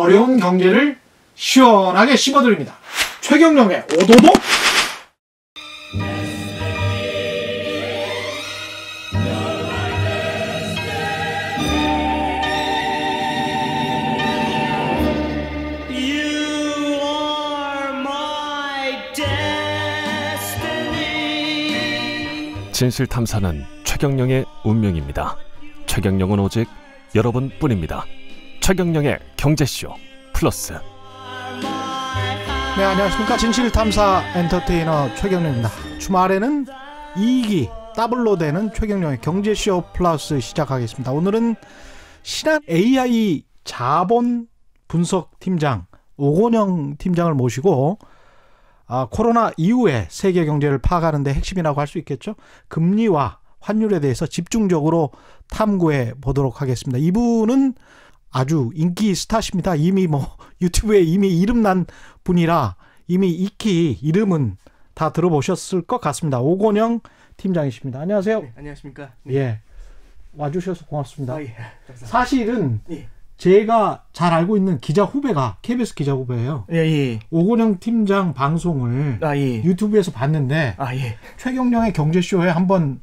어려운 경제를 시원하게 씹어드립니다. 최경영의 오도독. 진실탐사는 최경영의 운명입니다. 최경영은 오직 여러분뿐입니다. 최경영의 경제쇼 플러스. 네, 안녕하십니까. 진실탐사 엔터테이너 최경영입니다. 주말에는 이익이 더블로 되는 최경영의 경제쇼 플러스 시작하겠습니다. 오늘은 신한 AI 자본 분석 팀장 오건영 팀장을 모시고 코로나 이후에 세계 경제를 파악하는 데 핵심이라고 할 수 있겠죠. 금리와 환율에 대해서 집중적으로 탐구해 보도록 하겠습니다. 이분은 아주 인기 스타십니다. 이미 유튜브에 이미 이름난 분이라 이미 익히 이름은 다 들어보셨을 것 같습니다. 오건영 팀장이십니다. 안녕하세요. 네, 안녕하십니까. 네. 예, 와주셔서 고맙습니다. 예, 사실은 제가 잘 알고 있는 기자 후배가 KBS 기자 후배예요. 예. 오건영 팀장 방송을 유튜브에서 봤는데 최경영의 경제쇼에 한번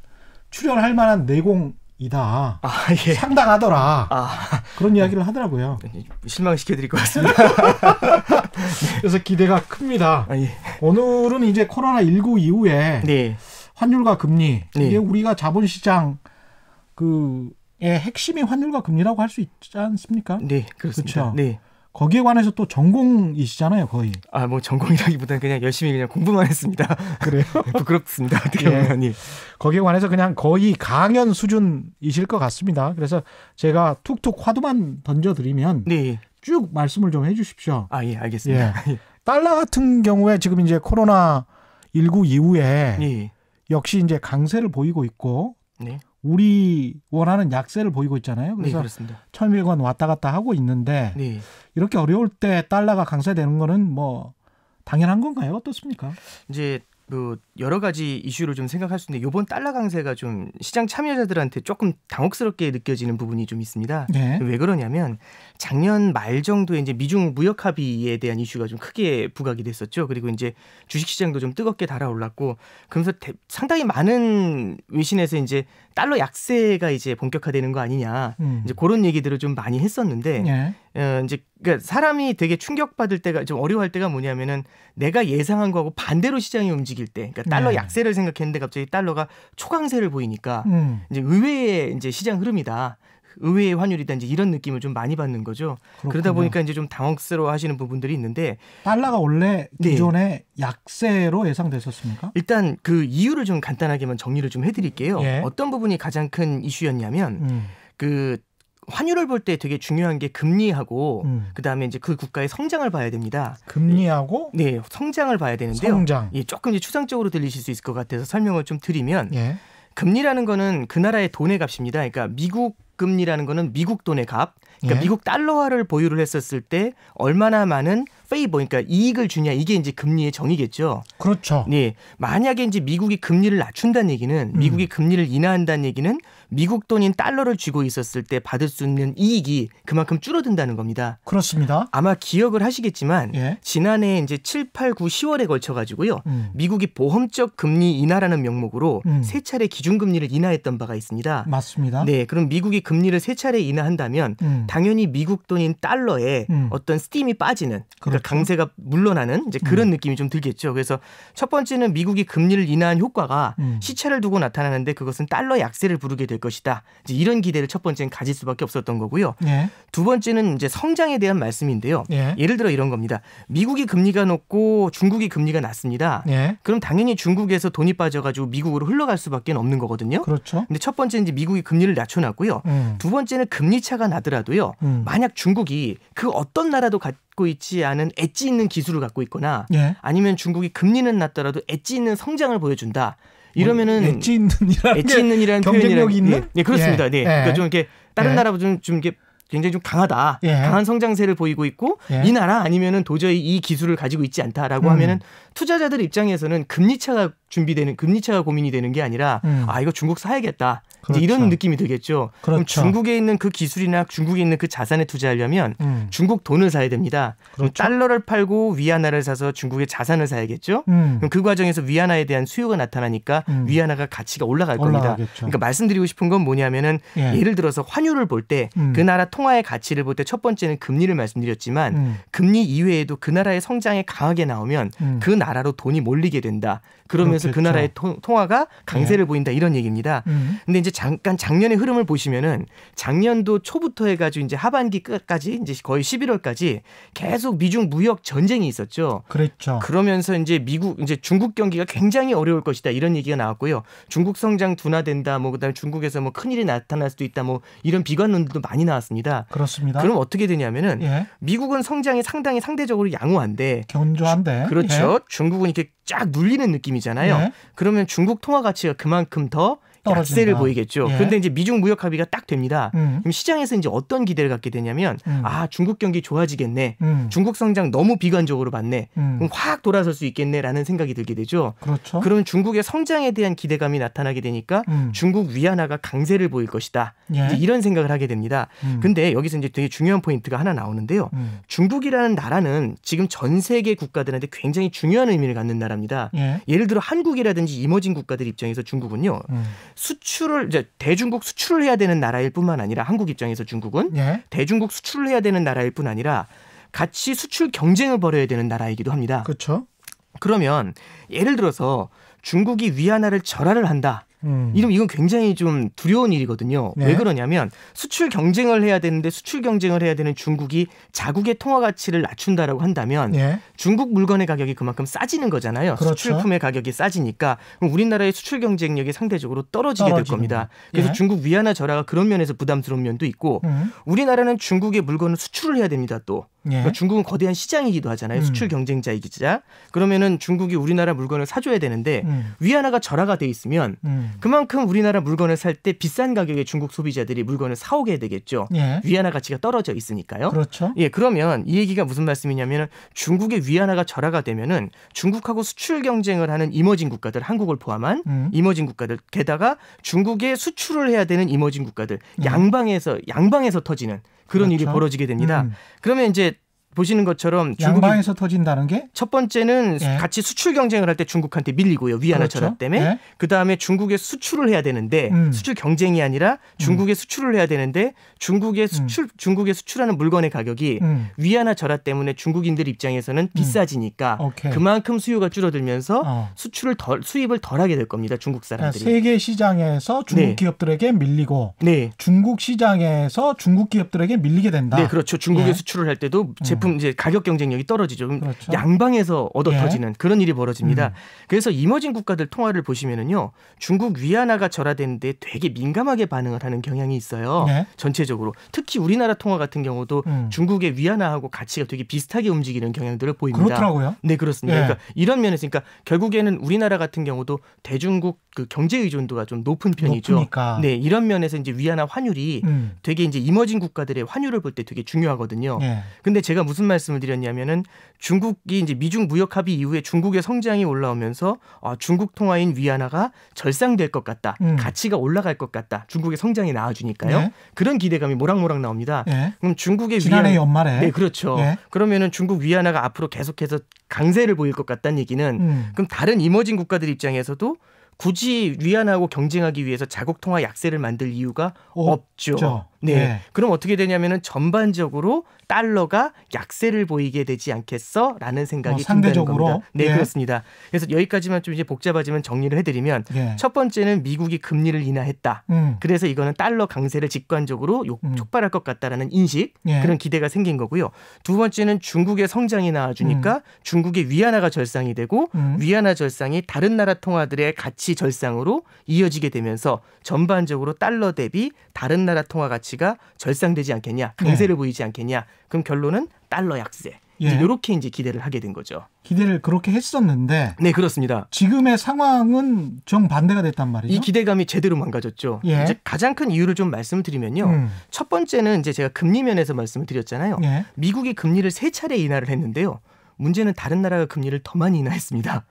출연할 만한 내공이다. 상당하더라. 그런 이야기를 하더라고요. 실망시켜드릴 것 같습니다. 그래서 기대가 큽니다. 오늘은 이제 코로나19 이후에 환율과 금리, 이게 우리가 자본시장 의 핵심이 환율과 금리라고 할 수 있지 않습니까? 네, 그렇습니다. 그렇죠? 네. 거기에 관해서 또 전공이시잖아요, 거의. 전공이라기보다는 그냥 열심히 그냥 공부만 했습니다. 그래요? 부끄럽습니다. 어떻게 보면. 거기에 관해서 그냥 거의 강연 수준이실 것 같습니다. 그래서 제가 툭툭 화두만 던져드리면 쭉 말씀을 좀 해주십시오. 알겠습니다. 달러 같은 경우에 지금 이제 코로나19 이후에 역시 이제 강세를 보이고 있고. 우리 원하는 약세를 보이고 있잖아요. 그래서 1,100원 왔다 갔다 하고 있는데 이렇게 어려울 때 달러가 강세되는 거는 당연한 건가요? 어떻습니까? 이제 여러 가지 이슈를 좀 생각할 수 있는데 이번 달러 강세가 좀 시장 참여자들한테 조금 당혹스럽게 느껴지는 부분이 좀 있습니다. 왜 그러냐면 작년 말 정도에 이제 미중 무역 합의에 대한 이슈가 좀 크게 부각이 됐었죠. 그리고 이제 주식시장도 좀 뜨겁게 달아올랐고 그러면서 상당히 많은 외신에서 이제 달러 약세가 이제 본격화되는 거 아니냐 이제 그런 얘기들을 좀 많이 했었는데 이제 그러니까 사람이 되게 충격받을 때가 좀 어려워할 때가 뭐냐면은 내가 예상한 거하고 반대로 시장이 움직일 때, 그러니까 달러 약세를 생각했는데 갑자기 달러가 초강세를 보이니까 이제 의외의 이제 시장 흐름이다. 의외의 환율이다 이제 이런 느낌을 좀 많이 받는 거죠. 그렇군요. 그러다 보니까 이제 좀 당혹스러워하시는 부분들이 있는데 달러가 원래 기존에 약세로 예상됐었습니까? 일단 그 이유를 좀 간단하게만 정리를 좀 해드릴게요. 어떤 부분이 가장 큰 이슈였냐면 환율을 볼 때 되게 중요한 게 금리하고 그다음에 이제 그 국가의 성장을 봐야 됩니다. 금리하고 성장을 봐야 되는데요. 성장. 조금 이제 추상적으로 들리실 수 있을 것 같아서 설명을 좀 드리면 금리라는 거는 그 나라의 돈의 값입니다. 그러니까 미국 금리라는 거는 미국 돈의 값. 그러니까 미국 달러화를 보유를 했었을 때 얼마나 많은 그러니까 이익을 주냐 이게 이제 금리의 정의겠죠. 그렇죠. 만약에 이제 미국이 금리를 낮춘다는 얘기는 미국이 금리를 인하한다는 얘기는 미국 돈인 달러를 쥐고 있었을 때 받을 수 있는 이익이 그만큼 줄어든다는 겁니다. 그렇습니다. 아마 기억을 하시겠지만 지난해 이제 7, 8, 9, 10월에 걸쳐 가지고요. 미국이 보험적 금리 인하라는 명목으로 세 차례 기준금리를 인하했던 바가 있습니다. 맞습니다. 그럼 미국이 금리를 세 차례 인하한다면 당연히 미국 돈인 달러에 어떤 스팀이 빠지는 그러니까 강세가 물러나는 이제 그런 느낌이 좀 들겠죠. 그래서 첫 번째는 미국이 금리를 인하한 효과가 시차를 두고 나타나는데 그것은 달러 약세를 부르게 될 것이다. 이제 이런 기대를 첫 번째는 가질 수밖에 없었던 거고요. 두 번째는 이제 성장에 대한 말씀인데요. 예를 들어 이런 겁니다. 미국이 금리가 높고 중국이 금리가 낮습니다. 그럼 당연히 중국에서 돈이 빠져가지고 미국으로 흘러갈 수밖에 없는 거거든요. 그렇죠. 근데 첫 번째는 이제 미국이 금리를 낮춰놨고요. 두 번째는 금리 차가 나더라도요. 만약 중국이 그 어떤 나라도 갖고 있지 않은 엣지 있는 기술을 갖고 있거나 아니면 중국이 금리는 낮더라도 엣지 있는 성장을 보여준다. 이러면은 엣지 있는이라는 경쟁력 있는? 그렇습니다. 그러니까 좀 이렇게 다른 나라보다 좀 이렇게 굉장히 좀 강하다. 강한 성장세를 보이고 있고 이 나라 아니면은 도저히 이 기술을 가지고 있지 않다라고 하면은 투자자들 입장에서는 금리 차가 준비되는 금리차가 고민이 되는 게 아니라 아 이거 중국 사야겠다. 그렇죠. 이제 이런 느낌이 들겠죠. 그렇죠. 그럼 중국에 있는 그 기술이나 중국에 있는 그 자산에 투자하려면 중국 돈을 사야 됩니다. 그럼 그렇죠. 달러를 팔고 위안화를 사서 중국의 자산을 사야겠죠. 그럼 그 과정에서 위안화에 대한 수요가 나타나니까 위안화가 가치가 올라갈 겁니다. 그러니까 말씀드리고 싶은 건 뭐냐면은 예를 들어서 환율을 볼 때 그 나라 통화의 가치를 볼 때 첫 번째는 금리를 말씀드렸지만 금리 이외에도 그 나라의 성장이 강하게 나오면 그 나라로 돈이 몰리게 된다. 그러면서 그렇겠죠. 그 나라의 통화가 강세를 보인다 이런 얘기입니다. 근데 이제 잠깐 작년의 흐름을 보시면은 작년도 초부터 해가지고 이제 하반기 끝까지 이제 거의 11월까지 계속 미중 무역 전쟁이 있었죠. 그랬죠. 그러면서 이제 중국 경기가 굉장히 어려울 것이다 이런 얘기가 나왔고요. 중국 성장 둔화된다, 뭐 그다음에 중국에서 뭐 큰일이 나타날 수도 있다, 뭐 이런 비관론들도 많이 나왔습니다. 그렇습니다. 그럼 어떻게 되냐면은 미국은 성장이 상당히 상대적으로 양호한데, 견조한데, 그렇죠. 중국은 이렇게 쫙 눌리는 느낌이잖아요. 그러면 중국 통화 가치가 그만큼 더 약세를 보이겠죠. 그런데 이제 미중 무역 합의가 딱 됩니다. 그럼 시장에서 이제 어떤 기대를 갖게 되냐면 아 중국 경기 좋아지겠네. 중국 성장 너무 비관적으로 봤네. 그럼 확 돌아설 수 있겠네라는 생각이 들게 되죠. 그렇죠. 그러면 중국의 성장에 대한 기대감이 나타나게 되니까 중국 위안화가 강세를 보일 것이다. 이제 이런 생각을 하게 됩니다. 근데 여기서 이제 되게 중요한 포인트가 하나 나오는데요. 중국이라는 나라는 지금 전 세계 국가들한테 굉장히 중요한 의미를 갖는 나라입니다. 예를 들어 한국이라든지 이머징 국가들 입장에서 중국은요. 수출을 이제 대중국 수출을 해야 되는 나라일 뿐만 아니라 한국 입장에서 중국은 대중국 수출을 해야 되는 나라일 뿐 아니라 같이 수출 경쟁을 벌여야 되는 나라이기도 합니다. 그렇죠. 그러면 예를 들어서 중국이 위안화를 절하를 한다. 이건 굉장히 좀 두려운 일이거든요. 왜 그러냐면 수출 경쟁을 해야 되는데 수출 경쟁을 해야 되는 중국이 자국의 통화 가치를 낮춘다라고 한다면 중국 물건의 가격이 그만큼 싸지는 거잖아요. 그렇죠. 수출품의 가격이 싸지니까 그럼 우리나라의 수출 경쟁력이 상대적으로 떨어지게 될 겁니다. 그래서 중국 위안화 절하가 그런 면에서 부담스러운 면도 있고 우리나라는 중국의 물건을 수출을 해야 됩니다. 또. 그러니까 중국은 거대한 시장이기도 하잖아요. 수출 경쟁자이기자. 그러면은 중국이 우리나라 물건을 사줘야 되는데 위안화가 절하가 돼 있으면 그만큼 우리나라 물건을 살 때 비싼 가격에 중국 소비자들이 물건을 사오게 되겠죠. 위안화 가치가 떨어져 있으니까요. 그렇죠. 그러면 이 얘기가 무슨 말씀이냐면 중국의 위안화가 절하가 되면은 중국하고 수출 경쟁을 하는 이머징 국가들, 한국을 포함한 이머징 국가들, 게다가 중국에 수출을 해야 되는 이머징 국가들, 양방에서 터지는 그런 일이 벌어지게 됩니다. 그러면 이제 보시는 것처럼 양방에서 터진다는 게 첫 번째는 같이 수출 경쟁을 할 때 중국한테 밀리고요. 위안화 절하 때문에. 그다음에 중국에 수출을 해야 되는데 수출 경쟁이 아니라 중국에 수출을 해야 되는데 중국에 수출하는 물건의 가격이 위안화 절하 때문에 중국인들 입장에서는 비싸지니까 그만큼 수요가 줄어들면서 수입을 덜 하게 될 겁니다. 중국 사람들이. 세계 시장에서 중국 기업들에게 밀리고 중국 시장에서 중국 기업들에게 밀리게 된다. 네, 그렇죠. 중국에 수출을 할 때도 제품 이제 가격 경쟁력이 떨어지죠. 그렇죠. 양방에서 얻어 터지는 그런 일이 벌어집니다. 그래서 이머징 국가들 통화를 보시면은요, 중국 위안화가 절하되는데 되게 민감하게 반응을 하는 경향이 있어요. 전체적으로. 특히 우리나라 통화 같은 경우도 중국의 위안화하고 가치가 되게 비슷하게 움직이는 경향들을 보입니다. 그렇더라고요. 네, 그렇습니다. 그러니까 이런 면에서 그러니까 결국에는 우리나라 같은 경우도 대중국 그 경제 의존도가 좀 높은 편이죠. 높으니까. 네, 이런 면에서 이제 위안화 환율이 되게 이제 이머징 국가들의 환율을 볼 때 되게 중요하거든요. 근데 제가 무슨 말씀을 드렸냐면은 중국이 이제 미중 무역 합의 이후에 중국의 성장이 올라오면서 중국 통화인 위안화가 절상될 것 같다. 가치가 올라갈 것 같다. 중국의 성장이 나아주니까요. 그런 기대감이 모락모락 나옵니다. 그럼 중국의 지난해 연말에. 네, 그렇죠. 그러면은 중국 위안화가 앞으로 계속해서 강세를 보일 것 같다는 얘기는 그럼 다른 이머징 국가들 입장에서도 굳이 위안화하고 경쟁하기 위해서 자국 통화 약세를 만들 이유가 없죠. 네. 그럼 어떻게 되냐면은 전반적으로 달러가 약세를 보이게 되지 않겠어라는 생각이 든다는 겁니다. 네, 그렇습니다. 그래서 여기까지만 좀 이제 복잡하지만 정리를 해드리면 첫 번째는 미국이 금리를 인하했다. 그래서 이거는 달러 강세를 직관적으로 촉발할 것 같다라는 인식, 그런 기대가 생긴 거고요. 두 번째는 중국의 성장이 나아주니까 중국의 위안화가 절상이 되고 위안화 절상이 다른 나라 통화들의 가치 절상으로 이어지게 되면서 전반적으로 달러 대비 다른 나라 통화 가치가 절상되지 않겠냐, 강세를 보이지 않겠냐. 그럼 결론은 달러 약세. 이렇게 이제 기대를 하게 된 거죠. 기대를 그렇게 했었는데. 네, 그렇습니다. 지금의 상황은 정반대가 됐단 말이죠. 이 기대감이 제대로 망가졌죠. 이제 가장 큰 이유를 좀 말씀을 드리면요. 첫 번째는 이제 제가 금리 면에서 말씀을 드렸잖아요. 미국이 금리를 3차례 인하를 했는데요. 문제는 다른 나라가 금리를 더 많이 인하했습니다.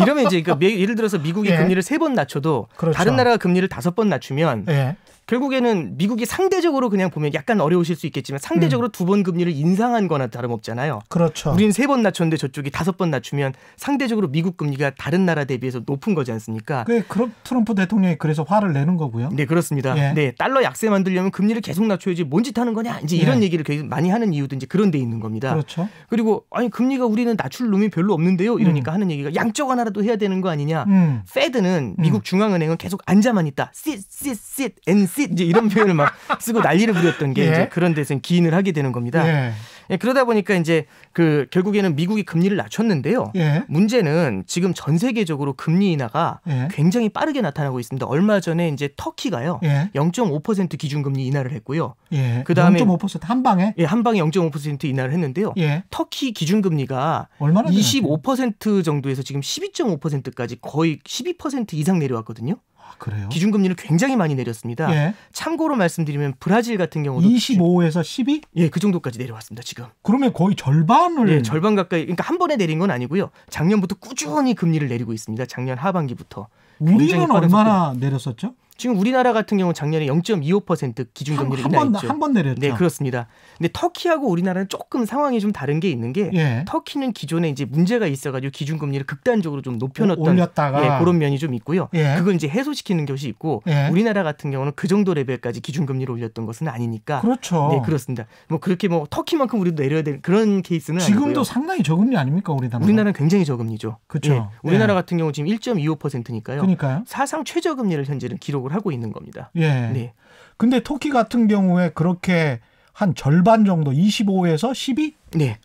이러면 이제 그러니까 예를 들어서 미국이 예. 금리를 3번 낮춰도 그렇죠. 다른 나라가 금리를 5번 낮추면 예. 결국에는 미국이 상대적으로 그냥 보면 약간 어려우실 수 있겠지만 상대적으로 2번 금리를 인상한 거나 다름없잖아요. 그렇죠. 우리는 3번 낮췄는데 저쪽이 5번 낮추면 상대적으로 미국 금리가 다른 나라 대비해서 높은 거지 않습니까? 그럼 트럼프 대통령이 그래서 화를 내는 거고요. 네, 그렇습니다. 예. 네, 달러 약세 만들려면 금리를 계속 낮춰야지 뭔 짓 하는 거냐? 이제 이런 얘기를 계속 많이 하는 이유도 이제 그런 데 있는 겁니다. 그렇죠. 그리고 아니 금리가 우리는 낮출 놈이 별로 없는데요. 이러니까 하는 얘기가 양쪽 하나라도 해야 되는 거 아니냐? 페드는 미국 중앙은행은 계속 앉아만 있다. sit and sit 이제 이런 표현을 막 쓰고 난리를 부렸던 게 예. 이제 그런 데서 기인을 하게 되는 겁니다. 예. 예, 그러다 보니까 이제 결국에는 미국이 금리를 낮췄는데요. 예. 문제는 지금 전 세계적으로 금리 인하가 예. 굉장히 빠르게 나타나고 있습니다. 얼마 전에 이제 터키가요. 예. 0.5% 기준금리 인하를 했고요. 예. 그다음에 0.5% 한 방에? 예, 한 방에 0.5% 인하를 했는데요. 예. 터키 기준금리가 얼마나 25% 정도에서 지금 12.5%까지 거의 12% 이상 내려왔거든요. 아, 그래요? 기준금리를 굉장히 많이 내렸습니다. 예. 참고로 말씀드리면 브라질 같은 경우도 25에서 12? 예, 그 정도까지 내려왔습니다. 지금. 그러면 거의 절반을 네, 절반 가까이. 그러니까 한 번에 내린 건 아니고요. 작년부터 꾸준히 금리를 내리고 있습니다. 작년 하반기부터. 우리는 얼마나 내렸었죠? 지금 우리나라 같은 경우 작년에 0.25% 기준금리를 인하했죠. 한 번 내렸죠. 네, 그렇습니다. 근데 터키하고 우리나라는 조금 상황이 좀 다른 게 있는 게 예. 터키는 기존에 이제 문제가 있어가지고 기준금리를 극단적으로 좀 높여놨던 올렸다가 예, 그런 면이 좀 있고요. 예. 그걸 이제 해소시키는 것이 있고 예. 우리나라 같은 경우는 그 정도 레벨까지 기준금리를 올렸던 것은 아니니까. 그렇죠. 네, 그렇습니다. 뭐 그렇게 뭐 터키만큼 우리도 내려야 되는 그런 케이스는 지금도 아니고요. 상당히 저금리 아닙니까 우리나라? 우리나라는 굉장히 저금리죠. 그렇죠. 예, 우리나라 예. 같은 경우 지금 1.25%니까요. 그러니까요. 사상 최저금리를 현재는 기록을 하고 있는 겁니다. 예. 네. 근데 터키 같은 경우에 그렇게 한 절반 정도 25에서 12? 네.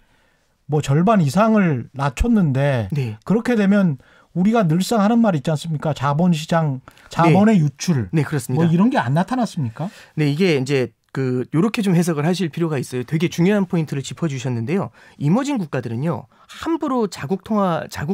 뭐 절반 이상을 낮췄는데 네. 그렇게 되면 우리가 늘상 하는 말 있지 않습니까? 자본시장, 자본의 유출. 네, 그렇습니다. 뭐 이런 게 안 나타났습니까? 네, 이게 이제 요렇게 좀 해석을 하실 필요가 있어요. 되게 중요한 포인트를 짚어주셨는데요. 이머징 국가들은요, 함부로 자국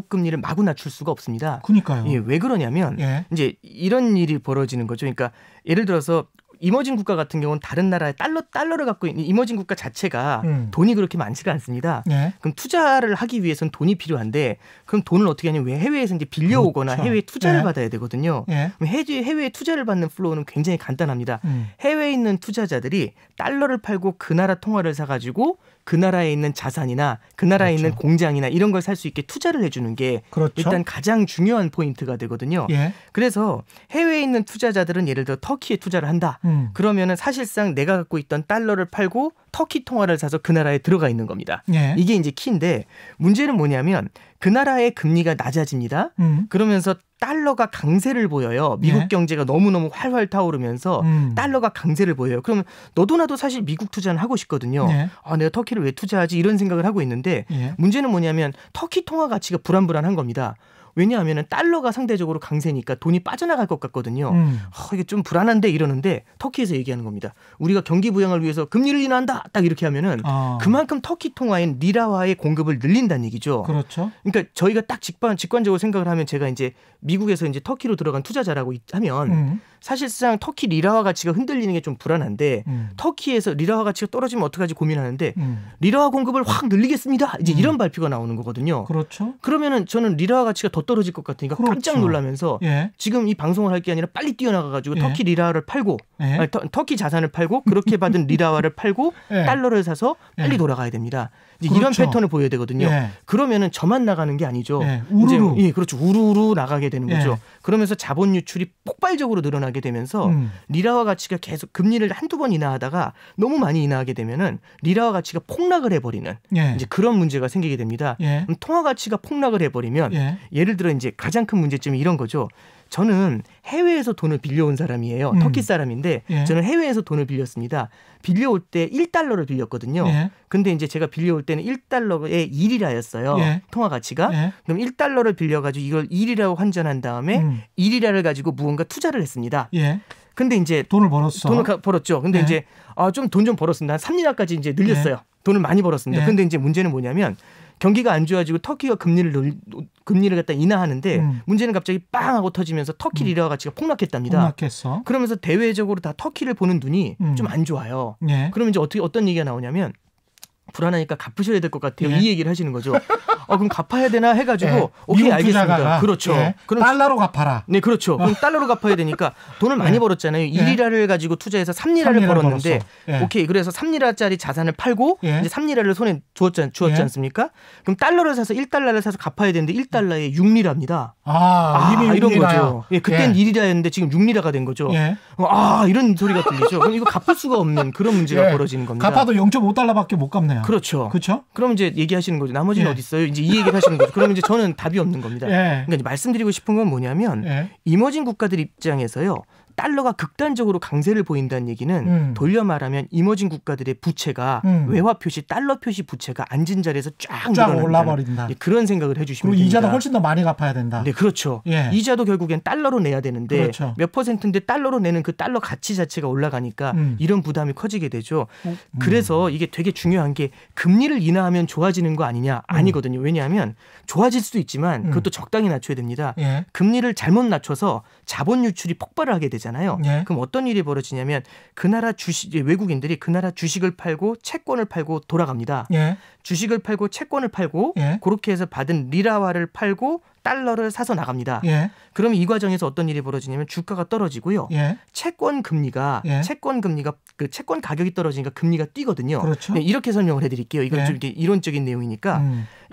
금리를 마구 낮출 수가 없습니다. 그러니까요. 예, 왜 그러냐면 예. 이제 이런 일이 벌어지는 거죠. 그러니까 예를 들어서 이머징 국가 같은 경우는 다른 나라의 달러를 갖고 있는 이머징 국가 자체가 돈이 그렇게 많지가 않습니다. 예. 그럼 투자를 하기 위해서는 돈이 필요한데 그럼 돈을 어떻게 하냐면 해외에서 이제 빌려오거나 그렇죠. 해외 투자를 예. 받아야 되거든요. 예. 그럼 해외 투자를 받는 플로우는 굉장히 간단합니다. 해외에 있는 투자자들이 달러를 팔고 그 나라 통화를 사가지고 그 나라에 있는 자산이나 그 나라에 그렇죠. 있는 공장이나 이런 걸 살 수 있게 투자를 해주는 게 그렇죠. 일단 가장 중요한 포인트가 되거든요. 예. 그래서 해외에 있는 투자자들은 예를 들어 터키에 투자를 한다. 그러면은 사실상 내가 갖고 있던 달러를 팔고 터키 통화를 사서 그 나라에 들어가 있는 겁니다. 예. 이게 이제 키인데 문제는 뭐냐면 그 나라의 금리가 낮아집니다. 그러면서 달러가 강세를 보여요. 미국 예. 경제가 너무너무 활활 타오르면서 달러가 강세를 보여요. 그러면 너도 나도 사실 미국 투자는 하고 싶거든요. 예. 아, 내가 터키를 왜 투자하지? 이런 생각을 하고 있는데 예. 문제는 뭐냐면 터키 통화 가치가 불안불안한 겁니다. 왜냐하면 달러가 상대적으로 강세니까 돈이 빠져나갈 것 같거든요. 이게 좀 불안한데 이러는데 터키에서 얘기하는 겁니다. 우리가 경기 부양을 위해서 금리를 인하한다. 딱 이렇게 하면은 그만큼 터키 통화인 리라화의 공급을 늘린다는 얘기죠. 그렇죠. 그러니까 저희가 딱 직관적으로 생각을 하면 제가 이제 미국에서 이제 터키로 들어간 투자자라고 하면 사실상 터키 리라화 가치가 흔들리는 게 좀 불안한데 터키에서 리라화 가치가 떨어지면 어떡하지 고민하는데 리라화 공급을 확 늘리겠습니다. 이제 이런 발표가 나오는 거거든요. 그렇죠. 그러면은 저는 리라화 가치가 더 떨어질 것 같으니까 그렇죠. 깜짝 놀라면서 예. 지금 이 방송을 할 게 아니라 빨리 뛰어나가가지고 예. 터키 리라화를 팔고 예. 아니, 터키 자산을 팔고 그렇게 받은 리라화를 팔고 예. 달러를 사서 빨리 예. 돌아가야 됩니다. 이제 그렇죠. 이런 패턴을 보여야 되거든요. 예. 그러면은 저만 나가는 게 아니죠. 예. 우르르. 이제, 예, 그렇죠. 우르르 나가게 되는 예. 거죠. 그러면서 자본 유출이 폭발적으로 늘어나게 되면서 리라화 가치가 계속 금리를 한두 번 인하하다가 너무 많이 인하하게 되면은 리라화 가치가 폭락을 해버리는 예. 이제 그런 문제가 생기게 됩니다. 예. 그럼 통화 가치가 폭락을 해버리면 예. 예를 들어 이제 가장 큰 문제점이 이런 거죠. 저는 해외에서 돈을 빌려온 사람이에요. 터키 사람인데 예. 저는 해외에서 돈을 빌렸습니다. 빌려올 때 1달러를 빌렸거든요. 예. 근데 이제 제가 빌려올 때는 1달러에 1이라였어요. 예. 통화 가치가. 예. 그럼 1달러를 빌려가지고 이걸 1이라고 환전한 다음에 1이라를 가지고 무언가 투자를 했습니다. 예. 근데 이제 돈을 벌었어. 돈을 벌었죠. 근데 예. 이제 좀 돈 좀 벌었습니다. 한 3리라까지 이제 늘렸어요. 돈을 많이 벌었습니다. 예. 근데 이제 문제는 뭐냐면 경기가 안 좋아지고 터키가 금리를 갖다 인하하는데 문제는 갑자기 빵 하고 터지면서 터키 리라 가치가 폭락했답니다. 폭락했어. 그러면서 대외적으로 다 터키를 보는 눈이 좀 안 좋아요. 예. 그러면 이제 어떤 얘기가 나오냐면 불안하니까 갚으셔야 될 것 같아요. 이 얘기를 하시는 거죠. 그럼 갚아야 되나 해가지고 오케이 알겠습니다. 그렇죠. 그럼 달러로 갚아라. 네, 그렇죠. 그럼 달러로 갚아야 되니까 돈을 많이 벌었잖아요. 1리라를 가지고 투자해서 3리라를 벌었는데 오케이 그래서 3리라짜리 자산을 팔고 이제 3리라를 손에 주었지 않습니까? 그럼 달러를 사서 1달러를 사서 갚아야 되는데 1달러에 6리라입니다. 이미 이런 거죠. 그때는 1리라였는데 지금 6리라가 된 거죠. 이런 소리가 들리죠. 그럼 이거 갚을 수가 없는 그런 문제가 벌어지는 겁니다. 갚아도 0.5달러밖에 못 갚네요. 그렇죠. 그렇죠? 그럼 이제 얘기하시는 거죠. 나머지는 어디 있어요? 이제 이 얘기를 하시는 거죠. 그럼 이제 저는 답이 없는 겁니다. 그러니까 이제 말씀드리고 싶은 건 뭐냐면 이머징 국가들 입장에서요. 달러가 극단적으로 강세를 보인다는 얘기는 돌려 말하면 이머징 국가들의 부채가 외화 표시, 달러 표시 부채가 앉은 자리에서 쫙 올라버린다. 그런 생각을 해주시면 그리고 됩니다. 이자도 훨씬 더 많이 갚아야 된다. 네, 그렇죠. 이자도 결국엔 달러로 내야 되는데 그렇죠. 몇 퍼센트인데 달러로 내는 그 달러 가치 자체가 올라가니까 이런 부담이 커지게 되죠. 그래서 이게 되게 중요한 게 금리를 인하하면 좋아지는 거 아니냐? 아니거든요. 왜냐하면 좋아질 수도 있지만 그것도 적당히 낮춰야 됩니다. 금리를 잘못 낮춰서 자본 유출이 폭발을 하게 되잖아요. 그럼 어떤 일이 벌어지냐면 그 나라 외국인들이 그 나라 주식을 팔고 채권을 팔고 돌아갑니다. 주식을 팔고 채권을 팔고 그렇게 해서 받은 리라화를 팔고 달러를 사서 나갑니다. 그러면 이 과정에서 어떤 일이 벌어지냐면 주가가 떨어지고요. 채권 금리가 그 채권 가격이 떨어지니까 금리가 뛰거든요. 그렇죠. 이렇게 설명을 해드릴게요. 이건 좀 이렇게 이론적인 내용이니까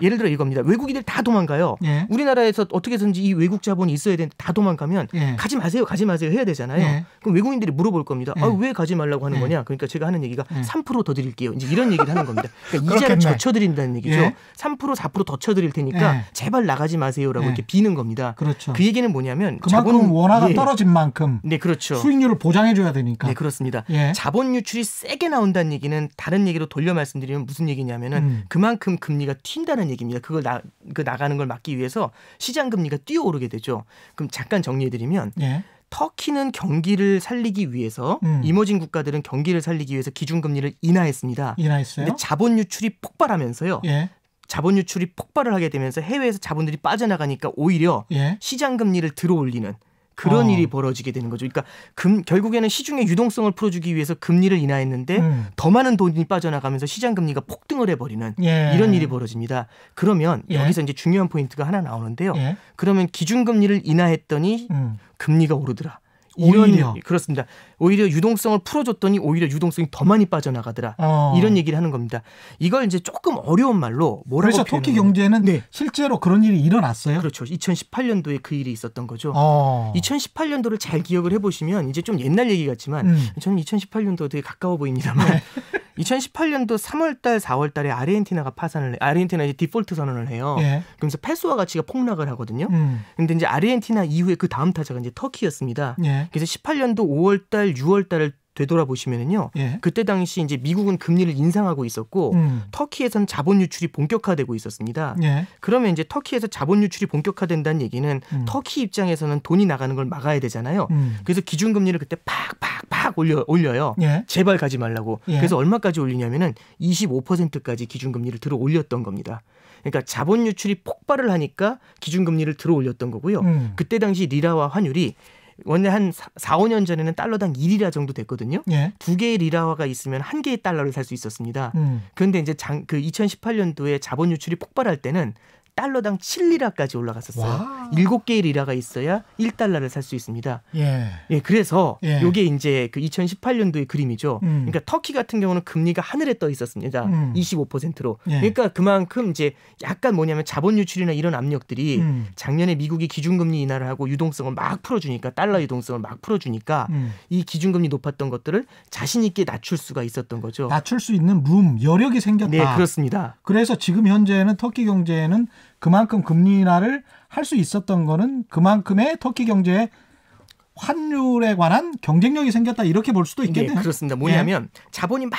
예를 들어 이겁니다. 외국인들 다 도망가요. 우리나라에서 어떻게 해서든지 이 외국 자본이 있어야 되는데 다 도망가면 가지 마세요 해야 되잖아요. 그럼 외국인들이 물어볼 겁니다. 왜 가지 말라고 하는 거냐? 그러니까 제가 하는 얘기가 3% 더 드릴게요. 이제 이런 얘기를 하는 겁니다. 그러니까 이자를 젖혀드린다는 얘기죠. 3% 4% 더 쳐드릴 테니까 제발 나가지 마세요라고 이렇게 비는 겁니다. 그렇죠. 그 얘기는 뭐냐면 그만큼 원화가 떨어진 만큼 네, 그렇죠. 수익률을 보장해줘야 되니까. 네, 그렇습니다. 자본 유출이 세게 나온다는 얘기는 다른 얘기로 돌려 말씀드리면 무슨 얘기냐면은 그만큼 금리가 튄다는 얘기입니다. 그걸 나가는 걸 막기 위해서 시장 금리가 뛰어오르게 되죠. 그럼 잠깐 정리해드리면 터키는 경기를 살리기 위해서 이머징 국가들은 경기를 살리기 위해서 기준금리를 인하했습니다. 인하했어요? 근데 자본 유출이 폭발하면서요. 자본 유출이 폭발을 하게 되면서 해외에서 자본들이 빠져나가니까 오히려 시장 금리를 들어올리는 그런 일이 벌어지게 되는 거죠. 그러니까 결국에는 시중의 유동성을 풀어주기 위해서 금리를 인하했는데 더 많은 돈이 빠져나가면서 시장 금리가 폭등을 해버리는 이런 일이 벌어집니다. 그러면 여기서 이제 중요한 포인트가 하나 나오는데요. 그러면 기준금리를 인하했더니 금리가 오르더라. 오히려 그렇습니다. 오히려 유동성을 풀어줬더니 오히려 유동성이 더 많이 빠져나가더라. 이런 얘기를 하는 겁니다. 이걸 이제 조금 어려운 말로 뭐라고 그래서 터키 경제는 실제로 그런 일이 일어났어요? 그렇죠. 2018년도에 그 일이 있었던 거죠. 2018년도를 잘 기억을 해보시면 이제 좀 옛날 얘기 같지만 저는 2018년도 되게 가까워 보입니다만 2018년도 3월달, 4월달에 아르헨티나 이제 디폴트 선언을 해요. 그러면서 페소화 가치가 폭락을 하거든요. 근데 이제 아르헨티나 이후에 그 다음 타자가 이제 터키였습니다. 그래서 18년도 5월달, 6월달을 되돌아보시면은요. 그때 당시 이제 미국은 금리를 인상하고 있었고 터키에서는 자본 유출이 본격화되고 있었습니다. 그러면 이제 터키에서 자본 유출이 본격화된다는 얘기는 터키 입장에서는 돈이 나가는 걸 막아야 되잖아요. 그래서 기준금리를 그때 팍 올려요. 제발 가지 말라고. 그래서 얼마까지 올리냐면은 25%까지 기준금리를 들어 올렸던 겁니다. 그러니까 자본 유출이 폭발을 하니까 기준금리를 들어 올렸던 거고요. 그때 당시 리라와 환율이 원래 한 4, 5년 전에는 달러당 1리라 정도 됐거든요. 두 개의 리라화가 있으면 한 개의 달러를 살 수 있었습니다. 그런데 이제 그 2018년도에 자본 유출이 폭발할 때는 달러당 7리라까지 올라갔었어요. 7개의 리라가 있어야 1달러를 살 수 있습니다. 그래서 이게 이제 그 2018년도의 그림이죠. 그러니까 터키 같은 경우는 금리가 하늘에 떠 있었습니다. 25%로. 그러니까 그만큼 이제 약간 뭐냐면 자본 유출이나 이런 압력들이 작년에 미국이 기준금리 인하를 하고 유동성을 막 풀어주니까 달러 유동성을 막 풀어주니까 이 기준금리 높았던 것들을 자신 있게 낮출 수가 있었던 거죠. 낮출 수 있는 여력이 생겼다. 네, 그렇습니다. 그래서 지금 현재는 터키 경제는 그만큼 금리 인하를 할 수 있었던 거는 그만큼의 터키 경제의 환율에 관한 경쟁력이 생겼다 이렇게 볼 수도 있겠네요. 네, 그렇습니다. 뭐냐면 자본이 막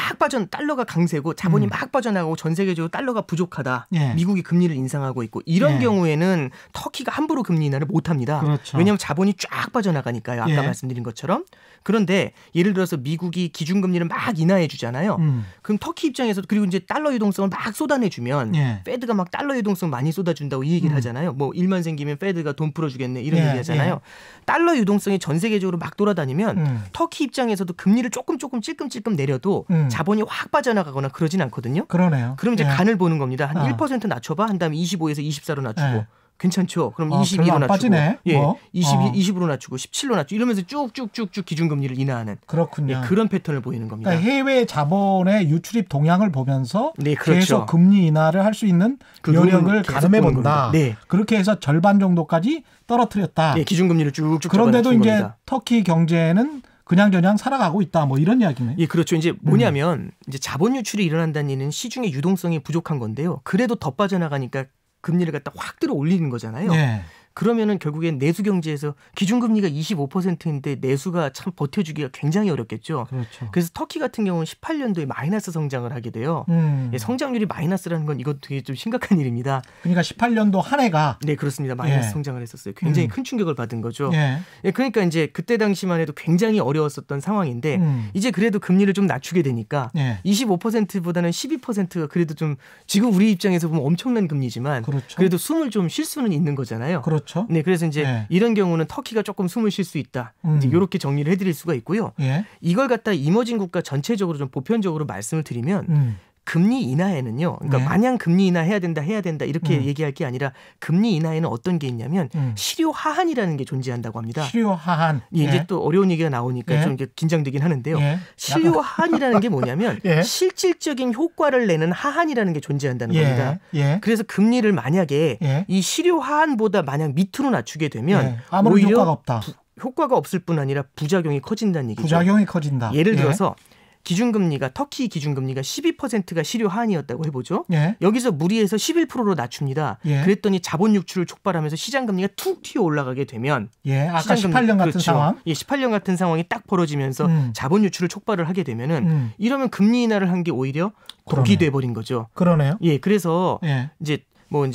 달러가 강세고 자본이 막 빠져나가고 전 세계적으로 달러가 부족하다. 미국이 금리를 인상하고 있고 이런 경우에는 터키가 함부로 금리 인하를 못합니다. 그렇죠. 왜냐하면 자본이 쫙 빠져나가니까요. 아까 말씀드린 것처럼. 그런데 예를 들어서 미국이 기준금리를 막 인하해 주잖아요. 그럼 터키 입장에서도 그리고 이제 달러 유동성을 막 쏟아내주면 페드가 막 달러 유동성 많이 쏟아준다고 이 얘기를 하잖아요. 뭐 일만 생기면 페드가 돈 풀어주겠네 이런 얘기 하잖아요. 달러 유동성이 전 세계적으로 막 돌아다니면 터키 입장에서도 금리를 조금 찔끔찔끔 내려도 자본이 확 빠져나가거나 그러진 않거든요. 그러네요. 그럼 이제 간을 보는 겁니다. 한 1% 낮춰봐. 한 다음에 25에서 24로 낮추고. 괜찮죠. 그럼 22로 낮추고, 빠지네. 예, 20으로 낮추고, 17로 낮추고 이러면서 쭉쭉쭉쭉 기준금리를 인하하는 그렇군요. 예, 그런 패턴을 보이는 겁니다. 그러니까 해외 자본의 유출입 동향을 보면서 네, 그렇죠. 계속 금리 인하를 할 수 있는 그 여력을 가늠해 본다. 네. 그렇게 해서 절반 정도까지 떨어뜨렸다. 네, 기준금리를 쭉쭉 그런데도 이제 겁니다. 터키 경제는 그냥저냥 살아가고 있다. 뭐 이런 이야기네. 예, 그렇죠. 이제 뭐냐면 이제 자본 유출이 일어난다는 얘기는 시중의 유동성이 부족한 건데요. 그래도 더 빠져나가니까 금리를 갖다 확 들어 올리는 거잖아요. 네. 그러면은 결국엔 내수 경제에서 기준금리가 25%인데 내수가 참 버텨주기가 굉장히 어렵겠죠. 그렇죠. 그래서 터키 같은 경우는 18년도에 마이너스 성장을 하게 돼요. 예, 성장률이 마이너스라는 건 이것도 되게 좀 심각한 일입니다. 그러니까 18년도 한 해가 네, 그렇습니다. 마이너스 예. 성장을 했었어요. 굉장히 큰 충격을 받은 거죠. 예. 예, 그러니까 이제 그때 당시만 해도 굉장히 어려웠었던 상황인데 이제 그래도 금리를 좀 낮추게 되니까 예. 25%보다는 12%가 그래도 좀 지금 우리 입장에서 보면 엄청난 금리지만 그렇죠. 그래도 숨을 좀 쉴 수는 있는 거잖아요. 그렇죠. 네, 그래서 이제 예. 이런 경우는 터키가 조금 숨을 쉴 수 있다. 이제 이렇게 정리를 해드릴 수가 있고요. 예. 이걸 갖다 이머징 국가 전체적으로 좀 보편적으로 말씀을 드리면 금리 인하에는요. 그러니까 네. 마냥 금리 인하 해야 된다 이렇게 얘기할 게 아니라 금리 인하에는 어떤 게 있냐면 실효 하한이라는 게 존재한다고 합니다. 실효 하한. 예, 이제 예. 또 어려운 얘기가 나오니까 예. 좀 이제 긴장되긴 하는데요. 예. 실효 하한이라는 게 뭐냐면 예. 실질적인 효과를 내는 하한이라는 게 존재한다는 예. 겁니다. 예. 그래서 금리를 만약에 예. 이 실효 하한보다 만약 밑으로 낮추게 되면 예. 아무런 오히려 효과가 없다. 효과가 없을 뿐 아니라 부작용이 커진다는 얘기죠. 부작용이 커진다. 예를 예. 들어서 기준금리가 터키 기준금리가 12%가 실효 하한이었다고 해보죠. 예. 여기서 무리해서 11%로 낮춥니다. 예. 그랬더니 자본 유출을 촉발하면서 시장 금리가 툭 튀어 올라가게 되면 예. 아까 시장 18년 같은 그렇죠. 상황. 예, 18년 같은 상황이 딱 벌어지면서 자본 유출을 촉발을 하게 되면은 이러면 금리 인하를 한 게 오히려 독이 돼 버린 거죠. 그러네요. 예, 그래서 예. 이제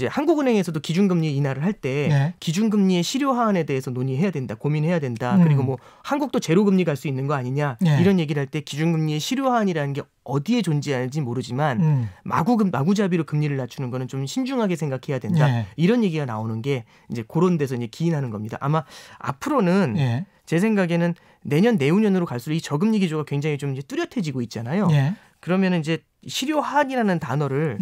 한국은행에서도 기준금리 인하를 할 때 예. 기준금리의 실효 하한에 대해서 논의해야 된다, 고민해야 된다. 그리고 뭐 한국도 제로금리 갈 수 있는 거 아니냐 예. 이런 얘기를 할 때 기준금리의 실효 하한이라는 게 어디에 존재하는지 모르지만 마구잡이로 금리를 낮추는 거는 좀 신중하게 생각해야 된다. 예. 이런 얘기가 나오는 게 이제 그런 데서 이제 기인하는 겁니다. 아마 앞으로는 예. 제 생각에는 내년 내후년으로 갈수록 이 저금리 기조가 굉장히 좀 이제 뚜렷해지고 있잖아요. 예. 그러면은 이제 실효 하한이라는 단어를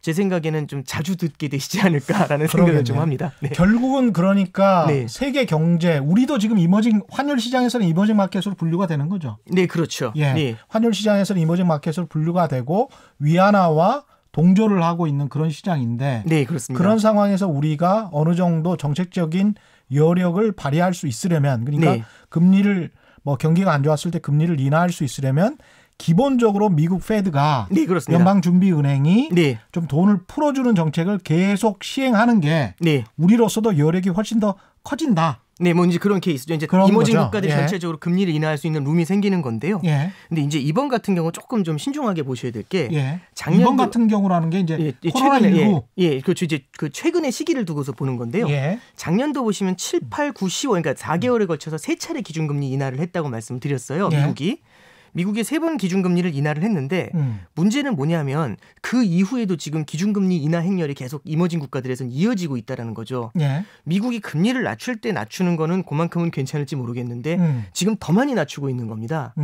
제 생각에는 좀 자주 듣게 되시지 않을까라는 생각을 좀 합니다. 네. 결국은 그러니까 네. 세계 경제, 우리도 지금 이머징 환율 시장에서는 이머징 마켓으로 분류가 되는 거죠. 네, 그렇죠. 예. 네. 환율 시장에서는 이머징 마켓으로 분류가 되고 위안화와 동조를 하고 있는 그런 시장인데 네, 그렇습니다. 그런 상황에서 우리가 어느 정도 정책적인 여력을 발휘할 수 있으려면 그러니까 네. 금리를 뭐 경기가 안 좋았을 때 금리를 인하할 수 있으려면 기본적으로 미국 페드가 네, 그렇습니다. 연방준비은행이 네. 좀 돈을 풀어주는 정책을 계속 시행하는 게 네. 우리로서도 여력이 훨씬 더 커진다. 네, 뭐 이제 그런 케이스죠. 이제 그런 이머징 거죠. 국가들이 예. 전체적으로 금리를 인하할 수 있는 룸이 생기는 건데요. 예. 근데 이제 이번 같은 경우 조금 좀 신중하게 보셔야 될 게 예. 작년도 이번 같은 경우라는 게 이제 코로나 최근에 19. 예, 그렇죠. 이제 그 최근의 시기를 두고서 보는 건데요. 예. 작년도 보시면 7, 8, 9, 10월 그러니까 4개월에 걸쳐서 3차례 기준금리 인하를 했다고 말씀드렸어요. 예. 미국이 3번 기준금리를 인하를 했는데 문제는 뭐냐면 그 이후에도 지금 기준금리 인하 행렬이 계속 이머징 국가들에서는 이어지고 있다는 거죠. 예. 미국이 금리를 낮출 때 낮추는 거는 그만큼은 괜찮을지 모르겠는데 지금 더 많이 낮추고 있는 겁니다.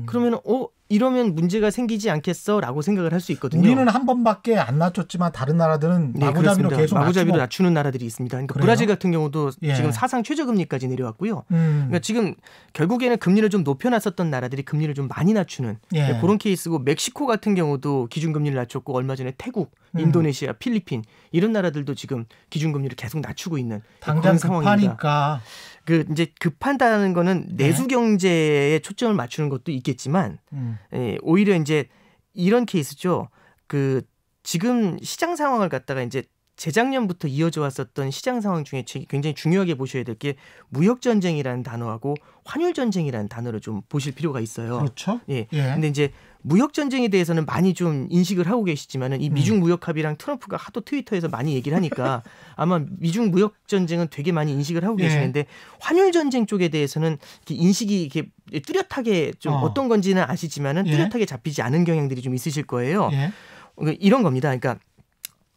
그러면 이러면 문제가 생기지 않겠어라고 생각을 할 수 있거든요. 우리는 한 번밖에 안 낮췄지만 다른 나라들은 네, 마구잡이로 계속 마구잡이로 낮추고. 낮추는 나라들이 있습니다. 그러니까 그래요? 브라질 같은 경우도 예. 지금 사상 최저금리까지 내려왔고요. 그러니까 지금 결국에는 금리를 좀 높여놨었던 나라들이 금리를 좀 많이 낮추는 예. 그런 케이스고 멕시코 같은 경우도 기준금리를 낮췄고 얼마 전에 태국, 인도네시아, 필리핀 이런 나라들도 지금 기준금리를 계속 낮추고 있는 당장 그런 상황입니다. 급하니까. 그 이제 급한다는 거는 내수 경제에 초점을 맞추는 것도 있겠지만 오히려 이제 이런 케이스죠. 그 지금 시장 상황을 갖다가 이제 재작년부터 이어져 왔었던 시장 상황 중에 굉장히 중요하게 보셔야 될 게 무역 전쟁이라는 단어하고 환율 전쟁이라는 단어를 좀 보실 필요가 있어요. 그렇죠. 예. 예. 근데 이제 무역 전쟁에 대해서는 많이 좀 인식을 하고 계시지만은 이 미중 무역 합의랑 트럼프가 하도 트위터에서 많이 얘기를 하니까 아마 미중 무역 전쟁은 되게 많이 인식을 하고 예. 계시는데 환율 전쟁 쪽에 대해서는 이렇게 인식이 이렇게 뚜렷하게 좀 어떤 건지는 아시지만은 예. 뚜렷하게 잡히지 않은 경향들이 좀 있으실 거예요. 예. 이런 겁니다. 그러니까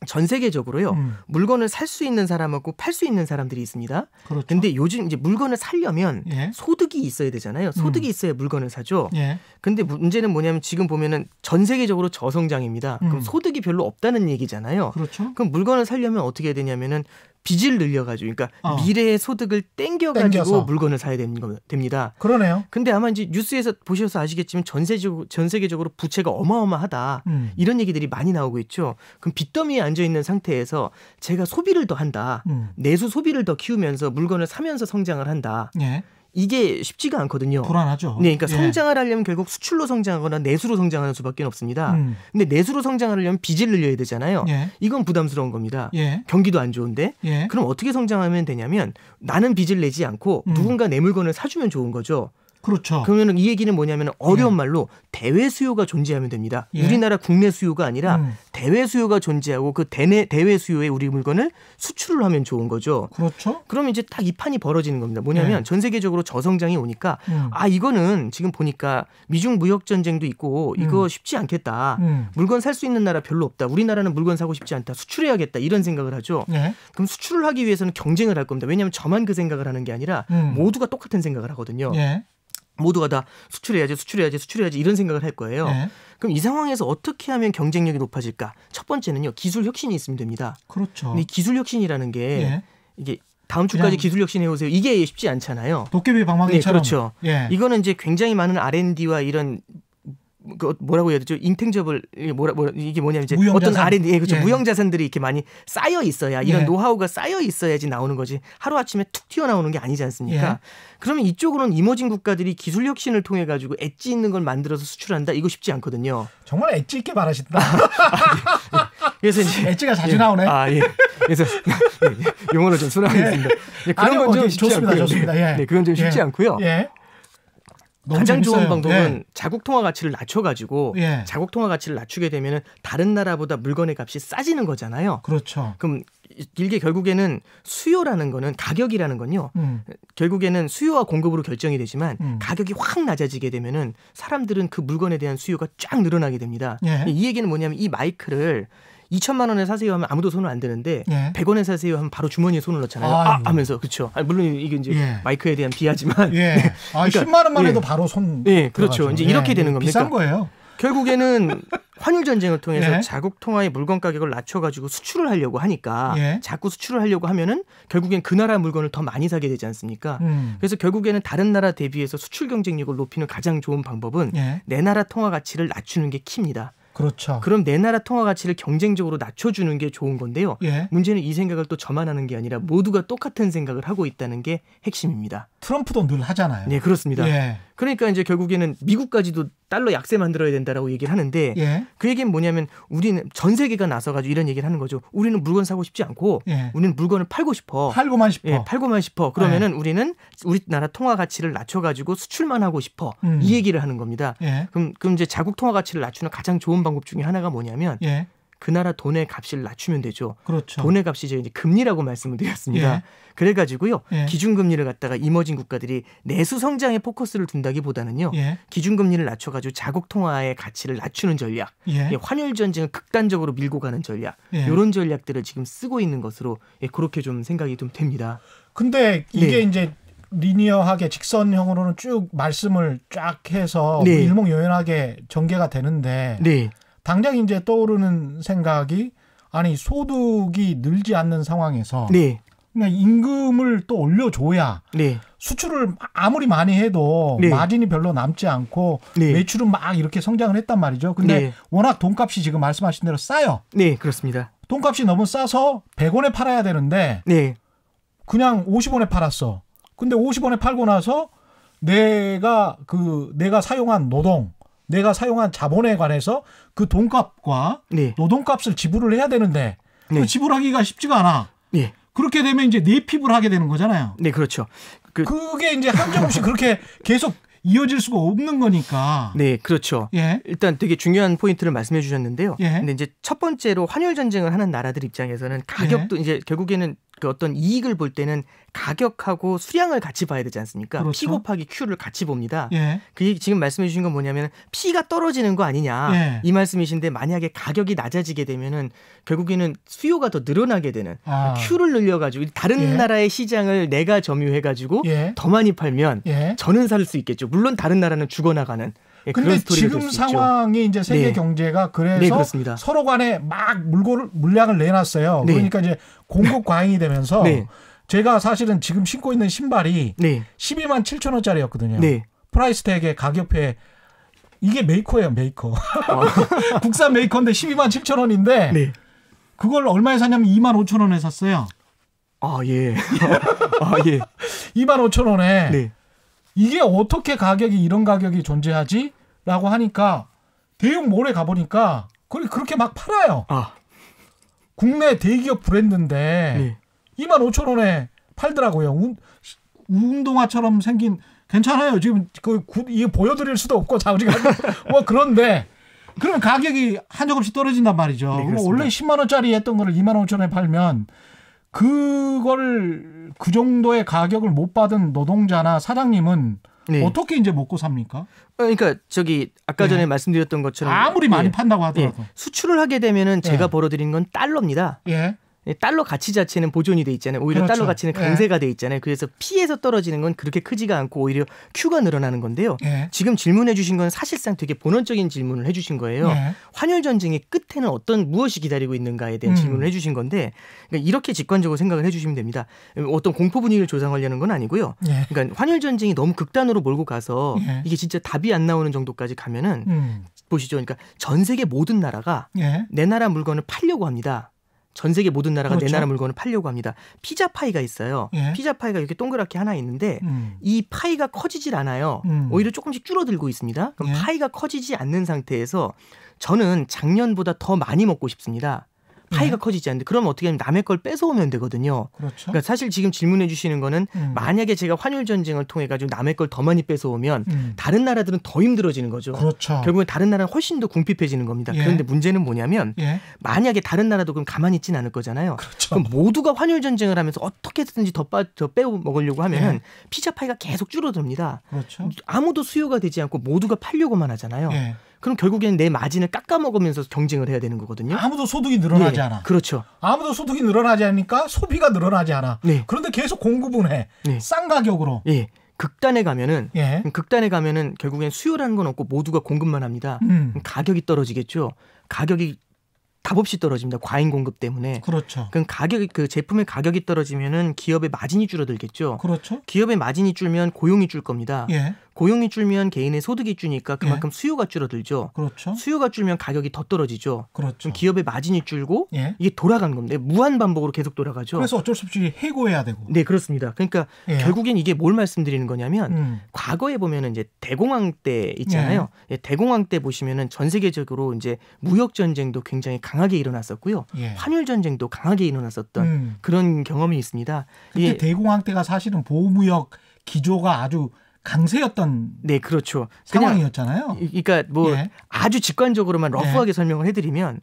전 세계적으로요. 물건을 살 수 있는 사람하고 팔 수 있는 사람들이 있습니다. 그렇죠. 근데 요즘 이제 물건을 사려면 예. 소득이 있어야 되잖아요. 소득이 있어야 물건을 사죠. 예. 근데 문제는 뭐냐면 지금 보면은 전 세계적으로 저성장입니다. 그럼 소득이 별로 없다는 얘기잖아요. 그렇죠. 그럼 물건을 사려면 어떻게 해야 되냐면은 빚을 늘려가지고, 그러니까 미래의 소득을 땡겨서 물건을 사야 됩니다. 그러네요. 근데 아마 이제 뉴스에서 보셔서 아시겠지만 전 세계적으로 부채가 어마어마하다. 이런 얘기들이 많이 나오고 있죠. 그럼 빚더미에 앉아 있는 상태에서 제가 소비를 더 한다. 내수 소비를 더 키우면서 물건을 사면서 성장을 한다. 예. 이게 쉽지가 않거든요. 불안하죠. 네, 그러니까 예. 성장을 하려면 결국 수출로 성장하거나 내수로 성장하는 수밖에 없습니다. 근데 내수로 성장하려면 빚을 늘려야 되잖아요. 예. 이건 부담스러운 겁니다. 예. 경기도 안 좋은데. 예. 그럼 어떻게 성장하면 되냐면 나는 빚을 내지 않고 누군가 내 물건을 사주면 좋은 거죠. 그렇죠. 그러면 이 얘기는 뭐냐면 어려운 말로 대외 수요가 존재하면 됩니다. 예. 우리나라 국내 수요가 아니라 대외 수요가 존재하고 그 대외 수요에 우리 물건을 수출을 하면 좋은 거죠. 그렇죠. 그러면 이제 딱 이 판이 벌어지는 겁니다. 뭐냐면 예. 전 세계적으로 저성장이 오니까 이거는 지금 보니까 미중 무역 전쟁도 있고 이거 쉽지 않겠다. 물건 살 수 있는 나라 별로 없다. 우리나라는 물건 사고 싶지 않다. 수출해야겠다. 이런 생각을 하죠. 예. 그럼 수출을 하기 위해서는 경쟁을 할 겁니다. 왜냐하면 저만 그 생각을 하는 게 아니라 모두가 똑같은 생각을 하거든요. 예. 모두가 다 수출해야지 이런 생각을 할 거예요. 예. 그럼 이 상황에서 어떻게 하면 경쟁력이 높아질까? 첫 번째는요. 기술 혁신이 있으면 됩니다. 그렇죠. 근데 기술 혁신이라는 게 예. 이게 다음 주까지 기술 혁신 해오세요. 이게 쉽지 않잖아요. 도깨비 방망이처럼. 네, 그렇죠. 예. 이거는 이제 굉장히 많은 R&D와 이런 뭐라고 해야 되죠? 인탱저블 이게 뭐냐면 이제 어떤 R&D, 그렇죠. 예. 무형자산들이 이렇게 많이 쌓여 있어야 이런 예. 노하우가 쌓여 있어야지 나오는 거지. 하루 아침에 툭 튀어나오는 게 아니지 않습니까? 예. 그러면 이쪽으로는 이머징 국가들이 기술 혁신을 통해 가지고 엣지 있는 걸 만들어서 수출한다. 이거 쉽지 않거든요. 정말 엣지 있게 말하신다. 그래서 이제 엣지가 자주 나오네. 예. 그래서 용어를 좀 순화하겠습니다. 예. 그런 건 좀 쉽지 않고요. 좋습니다. 예. 네, 그건 좀 쉽지 예. 않고요. 예. 가장 재밌어요. 좋은 방법은 예. 자국 통화 가치를 낮춰가지고 예. 자국 통화 가치를 낮추게 되면은 다른 나라보다 물건의 값이 싸지는 거잖아요. 그렇죠. 그럼 이게 결국에는 수요라는 거는 가격이라는 건요. 결국에는 수요와 공급으로 결정이 되지만 가격이 확 낮아지게 되면은 사람들은 그 물건에 대한 수요가 쫙 늘어나게 됩니다. 예. 이 얘기는 뭐냐면 이 마이크를 2천만 원에 사세요 하면 아무도 손을 안 드는데 예. 100원에 사세요 하면 바로 주머니에 손을 넣잖아요. 하면서 그렇죠. 물론 이게 이제 예. 마이크에 대한 비하지만 예. 그러니까, 10만 원만 해도 바로 손. 네, 그렇죠. 들어가죠. 이제 이렇게 되는 겁니다. 비싼 거예요. 결국에는 환율 전쟁을 통해서 예. 자국 통화의 물건 가격을 낮춰가지고 수출을 하려고 하니까 예. 자꾸 수출을 하려고 하면은 결국엔 그 나라 물건을 더 많이 사게 되지 않습니까? 그래서 결국에는 다른 나라 대비해서 수출 경쟁력을 높이는 가장 좋은 방법은 예. 내 나라 통화 가치를 낮추는 게 키입니다. 그렇죠. 그럼 내 나라 통화 가치를 경쟁적으로 낮춰주는 게 좋은 건데요. 예. 문제는 이 생각을 또 저만 하는 게 아니라 모두가 똑같은 생각을 하고 있다는 게 핵심입니다. 트럼프도 늘 하잖아요. 네, 그렇습니다. 예. 그러니까 이제 결국에는 미국까지도 달러 약세 만들어야 된다라고 얘기를 하는데 예. 그 얘기는 뭐냐면 우리는 전 세계가 나서가지고 이런 얘기를 하는 거죠. 우리는 물건 사고 싶지 않고 예. 우리는 물건을 팔고 싶어. 팔고만 싶어. 예, 팔고만 싶어. 그러면은 우리는 우리나라 통화 가치를 낮춰가지고 수출만 하고 싶어. 이 얘기를 하는 겁니다. 예. 그럼 이제 자국 통화 가치를 낮추는 가장 좋은 방법 중에 하나가 뭐냐면 예. 그 나라 돈의 값을 낮추면 되죠. 그렇죠. 돈의 값이 이제 금리라고 말씀을 드렸습니다. 예. 그래가지고요. 예. 기준금리를 갖다가 이머징 국가들이 내수 성장에 포커스를 둔다기보다는요. 예. 기준금리를 낮춰가지고 자국 통화의 가치를 낮추는 전략, 예. 환율 전쟁을 극단적으로 밀고 가는 전략, 예. 이런 전략들을 지금 쓰고 있는 것으로 그렇게 좀 생각이 좀 됩니다. 근데 이게 네. 이제 리니어하게 직선형으로는 쭉 말씀을 쫙 해서 네. 일목요연하게 전개가 되는데 네, 당장 이제 떠오르는 생각이 아니 소득이 늘지 않는 상황에서 네, 그냥 임금을 또 올려줘야 네, 수출을 아무리 많이 해도 네. 마진이 별로 남지 않고 네. 매출은 막 이렇게 성장을 했단 말이죠. 근데 네. 워낙 돈값이 지금 말씀하신 대로 싸요. 네, 그렇습니다. 돈값이 너무 싸서 100원에 팔아야 되는데 네, 그냥 50원에 팔았어. 근데 50원에 팔고 나서 내가 사용한 노동, 내가 사용한 자본에 관해서 그 돈값과 네, 노동값을 지불을 해야 되는데 네. 그 지불하기가 쉽지가 않아. 네, 그렇게 되면 이제 내핍을 하게 되는 거잖아요. 네, 그렇죠. 그게 이제 한정없이 그렇게 계속 이어질 수가 없는 거니까. 네, 그렇죠. 예. 일단 되게 중요한 포인트를 말씀해 주셨는데요. 예. 근데 이제 첫 번째로 환율 전쟁을 하는 나라들 입장에서는 가격도 이제 결국에는 그 어떤 이익을 볼 때는 가격하고 수량을 같이 봐야 되지 않습니까? 그렇죠. P 곱하기 Q를 같이 봅니다. 예. 그게 지금 말씀해 주신 건 뭐냐면 P가 떨어지는 거 아니냐 예. 이 말씀이신데 만약에 가격이 낮아지게 되면은 결국에는 수요가 더 늘어나게 되는 Q를 늘려가지고 다른 예. 나라의 시장을 내가 점유해가지고 예. 더 많이 팔면 예. 저는 살 수 있겠죠. 물론 다른 나라는 죽어나가는 근데 지금 상황이 이제 세계 네. 경제가 그래서 네, 그렇습니다. 서로 간에 막 물량을 내놨어요. 네. 그러니까 이제 공급 과잉이 되면서 네. 제가 사실은 지금 신고 있는 신발이 네. 12만 7천 원짜리였거든요. 네. 프라이스택의 가격표에 이게 메이커예요, 메이커. 국산 메이커인데 12만 7천 원인데 네. 그걸 얼마에 샀냐면 2만 5천 원에 샀어요. 아, 예. 아, 예. 2만 5천 원에 네. 이게 어떻게 가격이 이런 가격이 존재하지? 라고 하니까 대형몰에 가보니까 그렇게 막 팔아요. 아. 국내 대기업 브랜드인데 네. 2만 5천 원에 팔더라고요. 운동화처럼 생긴 괜찮아요. 지금 이게 보여드릴 수도 없고 자우지가 뭐 그런데 그러면 가격이 한정없이 떨어진단 말이죠. 네, 원래 10만 원짜리 했던 거를 2만 5천 원에 팔면 그걸 그 정도의 가격을 못 받은 노동자나 사장님은 네. 어떻게 이제 먹고 삽니까? 그러니까 아까 전에 네. 말씀드렸던 것처럼 아무리 많이 판다고 하더라도 수출을 하게 되면은 제가 예. 벌어들인 건 달러입니다. 예. 달러 가치 자체는 보존이 돼 있잖아요. 오히려 그렇죠. 달러 가치는 강세가 돼 있잖아요. 그래서 P에서 떨어지는 건 그렇게 크지가 않고 오히려 Q가 늘어나는 건데요. 예. 지금 질문해 주신 건 사실상 되게 본원적인 질문을 해 주신 거예요. 예. 환율 전쟁의 끝에는 무엇이 기다리고 있는가에 대한 질문을 해 주신 건데 그러니까 이렇게 직관적으로 생각을 해 주시면 됩니다. 어떤 공포 분위기를 조성하려는 건 아니고요. 예. 그러니까 환율 전쟁이 너무 극단으로 몰고 가서 예. 이게 진짜 답이 안 나오는 정도까지 가면은 보시죠. 그러니까 전 세계 모든 나라가 예. 내 나라 물건을 팔려고 합니다. 전 세계 모든 나라가 그렇죠. 내 나라 물건을 팔려고 합니다. 피자 파이가 있어요. 예. 피자 파이가 이렇게 동그랗게 하나 있는데 이 파이가 커지질 않아요. 오히려 조금씩 줄어들고 있습니다. 그럼 예. 파이가 커지지 않는 상태에서 저는 작년보다 더 많이 먹고 싶습니다. 파이가 예. 커지지 않는데 그럼 어떻게 하면 남의 걸 뺏어오면 되거든요. 그렇죠. 그러니까 사실 지금 질문해 주시는 거는 만약에 제가 환율 전쟁을 통해 가지고 남의 걸 더 많이 뺏어오면 다른 나라들은 더 힘들어지는 거죠. 그렇죠. 결국은 다른 나라는 훨씬 더 궁핍해지는 겁니다. 예. 그런데 문제는 뭐냐면 예. 만약에 다른 나라도 그럼 가만히 있지는 않을 거잖아요. 그렇죠. 그럼 모두가 환율 전쟁을 하면서 어떻게든지 더 빼어 먹으려고 하면은 예. 피자 파이가 계속 줄어듭니다. 그렇죠. 아무도 수요가 되지 않고 모두가 팔려고만 하잖아요. 예. 그럼 결국에는 내 마진을 깎아먹으면서 경쟁을 해야 되는 거거든요. 아무도 소득이 늘어나지 예, 않아. 그렇죠. 아무도 소득이 늘어나지 않으니까 소비가 늘어나지 않아. 네. 그런데 계속 공급은 해. 네. 싼 가격으로. 예. 극단에 가면은 예. 결국엔 수요라는 건 없고 모두가 공급만 합니다. 음. 가격이 떨어지겠죠. 가격이 값없이 떨어집니다. 과잉 공급 때문에. 그렇죠. 그럼 그 제품의 가격이 떨어지면은 기업의 마진이 줄어들겠죠. 그렇죠. 기업의 마진이 줄면 고용이 줄 겁니다. 예. 고용이 줄면 개인의 소득이 주니까 그만큼 수요가 줄어들죠. 그렇죠. 수요가 줄면 가격이 더 떨어지죠. 그렇죠. 그럼 기업의 마진이 줄고 예. 이게 돌아가는 겁니다. 무한 반복으로 계속 돌아가죠. 그래서 어쩔 수 없이 해고해야 되고. 네, 그렇습니다. 그러니까 예. 결국엔 이게 뭘 말씀드리는 거냐면 과거에 보면은 이제 대공황 때 있잖아요. 예, 대공황 때 보시면은 전 세계적으로 이제 무역 전쟁도 굉장히 강하게 일어났었고요. 예. 환율 전쟁도 강하게 일어났었던 그런 경험이 있습니다. 그때 이게 대공황 때가 사실은 보호무역 기조가 아주 강세였던 네, 그렇죠. 상황이었잖아요. 그러니까 뭐 예. 아주 직관적으로만 러프하게 설명을 해드리면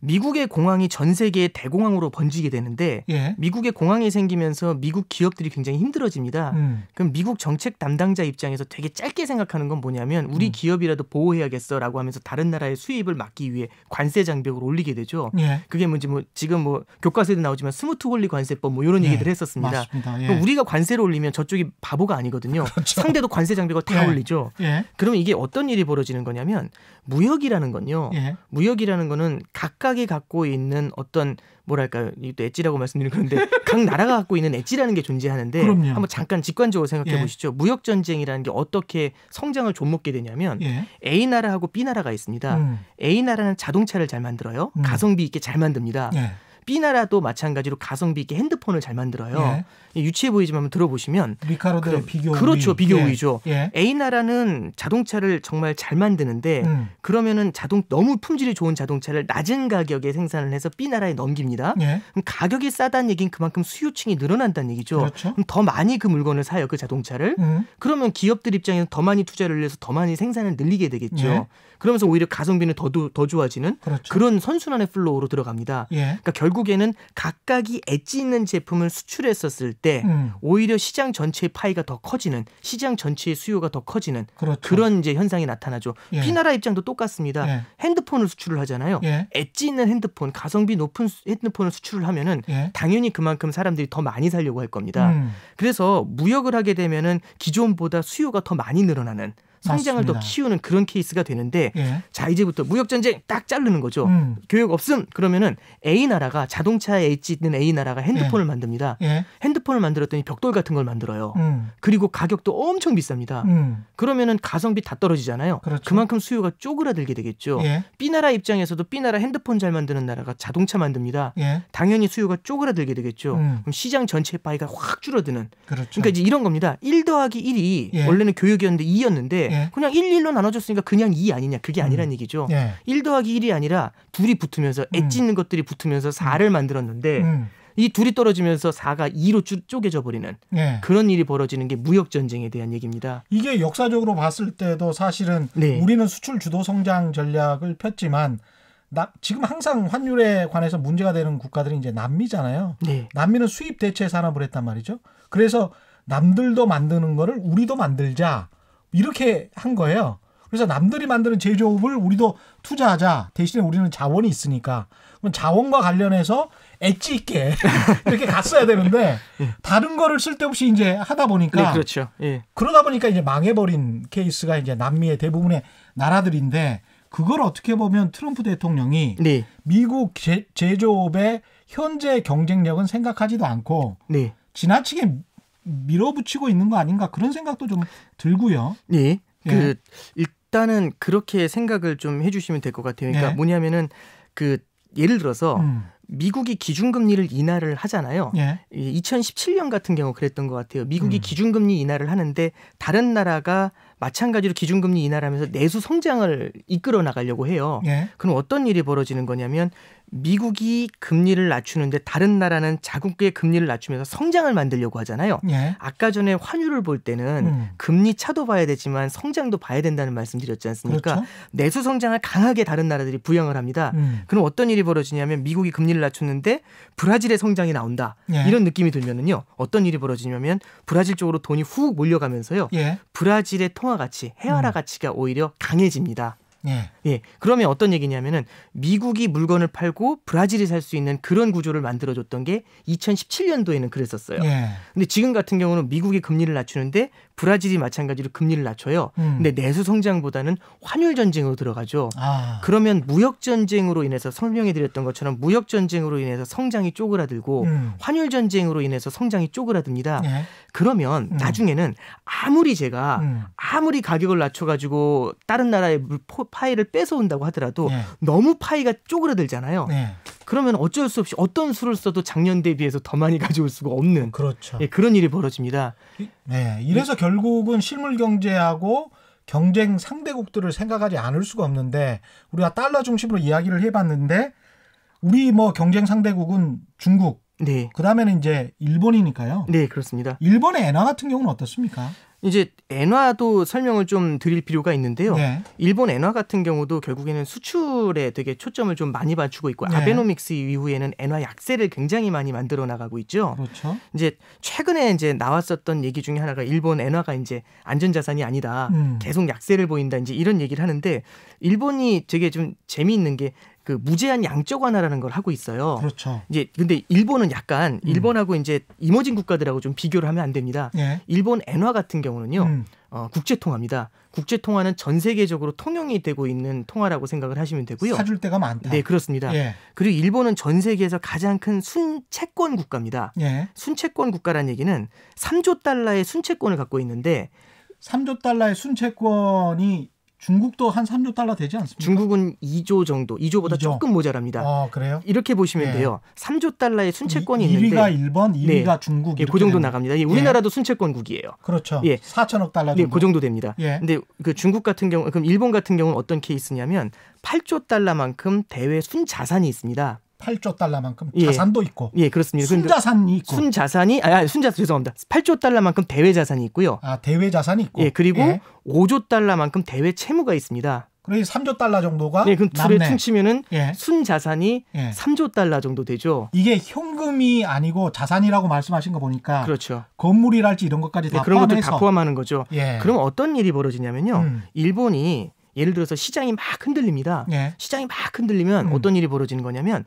미국의 공항이 전 세계의 대공항으로 번지게 되는데 예. 미국의 공항이 생기면서 미국 기업들이 굉장히 힘들어집니다. 그럼 미국 정책 담당자 입장에서 되게 짧게 생각하는 건 뭐냐면 우리 기업이라도 보호해야겠어라고 하면서 다른 나라의 수입을 막기 위해 관세 장벽을 올리게 되죠. 예. 그게 뭔지 지금 교과서에도 나오지만 스무트 홀리 관세법 이런 예. 얘기들 했었습니다. 맞습니다. 예. 그럼 우리가 관세를 올리면 저쪽이 바보가 아니거든요. 그렇죠. 상대도 관세 장벽을 다 예. 올리죠. 예. 그러면 이게 어떤 일이 벌어지는 거냐면 무역이라는 건요. 예. 무역이라는 거는 각각이 갖고 있는 어떤 뭐랄까요? 이것도 엣지라고 말씀드리는 건데 각 나라가 갖고 있는 엣지라는 게 존재하는데 그럼요. 한번 잠깐 직관적으로 생각해 예. 보시죠. 무역 전쟁이라는 게 어떻게 성장을 좀먹게 되냐면 예. A 나라하고 B 나라가 있습니다. A 나라는 자동차를 잘 만들어요. 가성비 있게 잘 만듭니다. 예. B 나라도 마찬가지로 가성비 있게 핸드폰을 잘 만들어요. 유치해 보이지만 한번 들어보시면 리카르도의 비교 그렇죠. 우위. 비교 예. 우위죠. 예. A 나라는 자동차를 정말 잘 만드는데 그러면은 너무 품질이 좋은 자동차를 낮은 가격에 생산을 해서 B 나라에 넘깁니다. 예. 그럼 가격이 싸다는 얘기는 그만큼 수요층이 늘어난다는 얘기죠. 그렇죠. 그럼 더 많이 그 물건을 사요. 그 자동차를. 그러면 기업들 입장에서 더 많이 투자를 해서 더 많이 생산을 늘리게 되겠죠. 예. 그러면서 오히려 가성비는 더 좋아지는 그렇죠. 그런 선순환의 플로우로 들어갑니다. 예. 그러니까 결국에는 각각이 엣지 있는 제품을 수출했었을 때 오히려 시장 전체의 파이가 더 커지는, 시장 전체의 수요가 더 커지는 그렇죠. 그런 이제 현상이 나타나죠. 예. B나라 입장도 똑같습니다. 예. 핸드폰을 수출을 하잖아요. 예. 엣지 있는 핸드폰, 가성비 높은 핸드폰을 수출을 하면은 예. 당연히 그만큼 사람들이 더 많이 사려고 할 겁니다. 그래서 무역을 하게 되면은 기존보다 수요가 더 많이 늘어나는, 성장을 맞습니다. 더 키우는 그런 케이스가 되는데 예. 자, 이제부터 무역전쟁 딱 자르는 거죠. 교역 없음 그러면은 A나라가, 자동차에 엣지 있는 A나라가 핸드폰을 만듭니다. 예. 핸드폰을 만들었더니 벽돌 같은 걸 만들어요. 그리고 가격도 엄청 비쌉니다. 그러면은 가성비 다 떨어지잖아요. 그렇죠. 그만큼 수요가 쪼그라들게 되겠죠. 예. B나라 입장에서도 B나라 핸드폰 잘 만드는 나라가 자동차 만듭니다. 예. 당연히 수요가 쪼그라들게 되겠죠. 그럼 시장 전체 파이가 확 줄어드는. 그렇죠. 그러니까 이제 이런 겁니다. 1 더하기 1이 예. 원래는 교역이었는데 2였는데 예. 그냥 1, 1로 나눠줬으니까 그냥 2 아니냐. 그게 아니란 얘기죠. 예. 1 더하기 1이 아니라 둘이 붙으면서 엣지 있는 것들이 붙으면서 4를 만들었는데 이 둘이 떨어지면서 4가 2로 쪼개져 버리는 예. 그런 일이 벌어지는 게 무역전쟁에 대한 얘기입니다. 이게 역사적으로 봤을 때도 사실은 네. 우리는 수출 주도 성장 전략을 폈지만 지금 항상 환율에 관해서 문제가 되는 국가들이 이제 남미잖아요. 네. 남미는 수입 대체 산업을 했단 말이죠. 그래서 남들도 만드는 거를 우리도 만들자 이렇게 한 거예요. 그래서 남들이 만드는 제조업을 우리도 투자하자. 대신에 우리는 자원이 있으니까. 그럼 자원과 관련해서 엣지 있게 이렇게 갔어야 되는데 다른 거를 쓸데없이 이제 하다 보니까 네, 그렇죠. 예. 그러다 보니까 이제 망해버린 케이스가 이제 남미의 대부분의 나라들인데 그걸 어떻게 보면 트럼프 대통령이 네. 미국 제조업의 현재 경쟁력은 생각하지도 않고 네. 지나치게 밀어붙이고 있는 거 아닌가 그런 생각도 좀 들고요. 네. 예. 일단은 그렇게 생각을 좀 해주시면 될 것 같아요. 그러니까 예. 뭐냐면은 예를 들어서 미국이 기준금리를 인하를 하잖아요. 예. 2017년 같은 경우 그랬던 것 같아요. 미국이 기준금리 인하를 하는데 다른 나라가 마찬가지로 기준금리 인하를 하면서 내수 성장을 이끌어 나가려고 해요. 예. 그럼 어떤 일이 벌어지는 거냐면 미국이 금리를 낮추는데 다른 나라는 자국의 금리를 낮추면서 성장을 만들려고 하잖아요. 예. 아까 전에 환율을 볼 때는 금리 차도 봐야 되지만 성장도 봐야 된다는 말씀드렸지 않습니까? 그렇죠. 내수 성장을 강하게 다른 나라들이 부양을 합니다. 그럼 어떤 일이 벌어지냐면 미국이 금리를 낮추는데 브라질의 성장이 나온다. 예. 이런 느낌이 들면은요. 어떤 일이 벌어지냐면 브라질 쪽으로 돈이 훅 몰려가면서요. 예. 브라질의 통화 가치, 헤아라 가치가 오히려 강해집니다. 예. 예. 그러면 어떤 얘기냐면은 미국이 물건을 팔고 브라질이 살 수 있는 그런 구조를 만들어줬던 게 2017년도에는 그랬었어요. 예. 근데 지금 같은 경우는 미국이 금리를 낮추는데 브라질이 마찬가지로 금리를 낮춰요. 근데 내수 성장보다는 환율 전쟁으로 들어가죠. 아. 그러면 무역 전쟁으로 인해서 설명해 드렸던 것처럼 무역 전쟁으로 인해서 성장이 쪼그라들고 환율 전쟁으로 인해서 성장이 쪼그라듭니다. 예. 그러면 나중에는 아무리 제가 아무리 가격을 낮춰가지고 다른 나라의 파이를 뺏어온다고 하더라도 예. 너무 파이가 쪼그라들잖아요. 예. 그러면 어쩔 수 없이 어떤 수를 써도 작년 대비해서 더 많이 가져올 수가 없는 그렇죠. 예, 그런 일이 벌어집니다. 네. 이래서 결국은 실물 경제하고 경쟁 상대국들을 생각하지 않을 수가 없는데 우리가 달러 중심으로 이야기를 해봤는데 우리 뭐 경쟁 상대국은 중국, 네. 그다음에는 이제 일본이니까요. 네, 그렇습니다. 일본의 엔화 같은 경우는 어떻습니까? 이제 엔화도 설명을 좀 드릴 필요가 있는데요. 네. 일본 엔화 같은 경우도 결국에는 수출에 되게 초점을 좀 많이 맞추고 있고 네. 아베노믹스 이후에는 엔화 약세를 굉장히 많이 만들어 나가고 있죠. 그렇죠. 이제 최근에 이제 나왔었던 얘기 중에 하나가 일본 엔화가 이제 안전자산이 아니다. 계속 약세를 보인다. 이제 이런 얘기를 하는데 일본이 되게 좀 재미있는 게 무제한 양적 완화라는 걸 하고 있어요. 그렇죠. 이제 근데 일본은 약간 일본하고 이제 이머징 국가들하고 좀 비교를 하면 안 됩니다. 예. 일본 엔화 같은 경우는요. 국제 통화입니다. 국제 통화는 전 세계적으로 통용이 되고 있는 통화라고 생각을 하시면 되고요. 사줄 때가 많다. 네, 그렇습니다. 예. 그리고 일본은 전 세계에서 가장 큰 순채권 국가입니다. 예. 순채권 국가라는 얘기는 3조 달러의 순채권을 갖고 있는데 3조 달러의 순채권이 중국도 한 3조 달러 되지 않습니까? 중국은 2조 정도, 2조보다 2조. 조금 모자랍니다. 그래요? 이렇게 보시면 예. 돼요. 3조 달러의 순채권이 있는데 1위가 일본, 2위가 네. 중국. 예, 그 정도 나갑니다. 예, 우리나라도 순채권국이에요. 그렇죠. 예. 4천억 달러 정도. 네, 그 정도 됩니다. 예. 근데 중국 같은 경우, 그럼 일본 같은 경우는 어떤 케이스냐면 8조 달러만큼 대외 순자산이 있습니다. 8조 달러만큼 예. 자산도 있고. 예, 그렇습니다. 순자산이 있고. 순자산이 죄송합니다. 8조 달러만큼 대외 자산이 있고요. 대외 자산이 있고. 예, 그리고 예. 5조 달러만큼 대외 채무가 있습니다. 그러니 3조 달러 정도가 네, 그럼 둘에 남네. 퉁치면은 예. 순 자산이 예. 3조 달러 정도 되죠. 이게 현금이 아니고 자산이라고 말씀하신 거 보니까 그렇죠. 건물이랄지 이런 것까지 네, 다 그런 것들 포함해서 다 포함하는 거죠. 예. 그럼 어떤 일이 벌어지냐면요. 일본이 예를 들어서 시장이 막 흔들립니다. 예. 시장이 막 흔들리면 어떤 일이 벌어지는 거냐면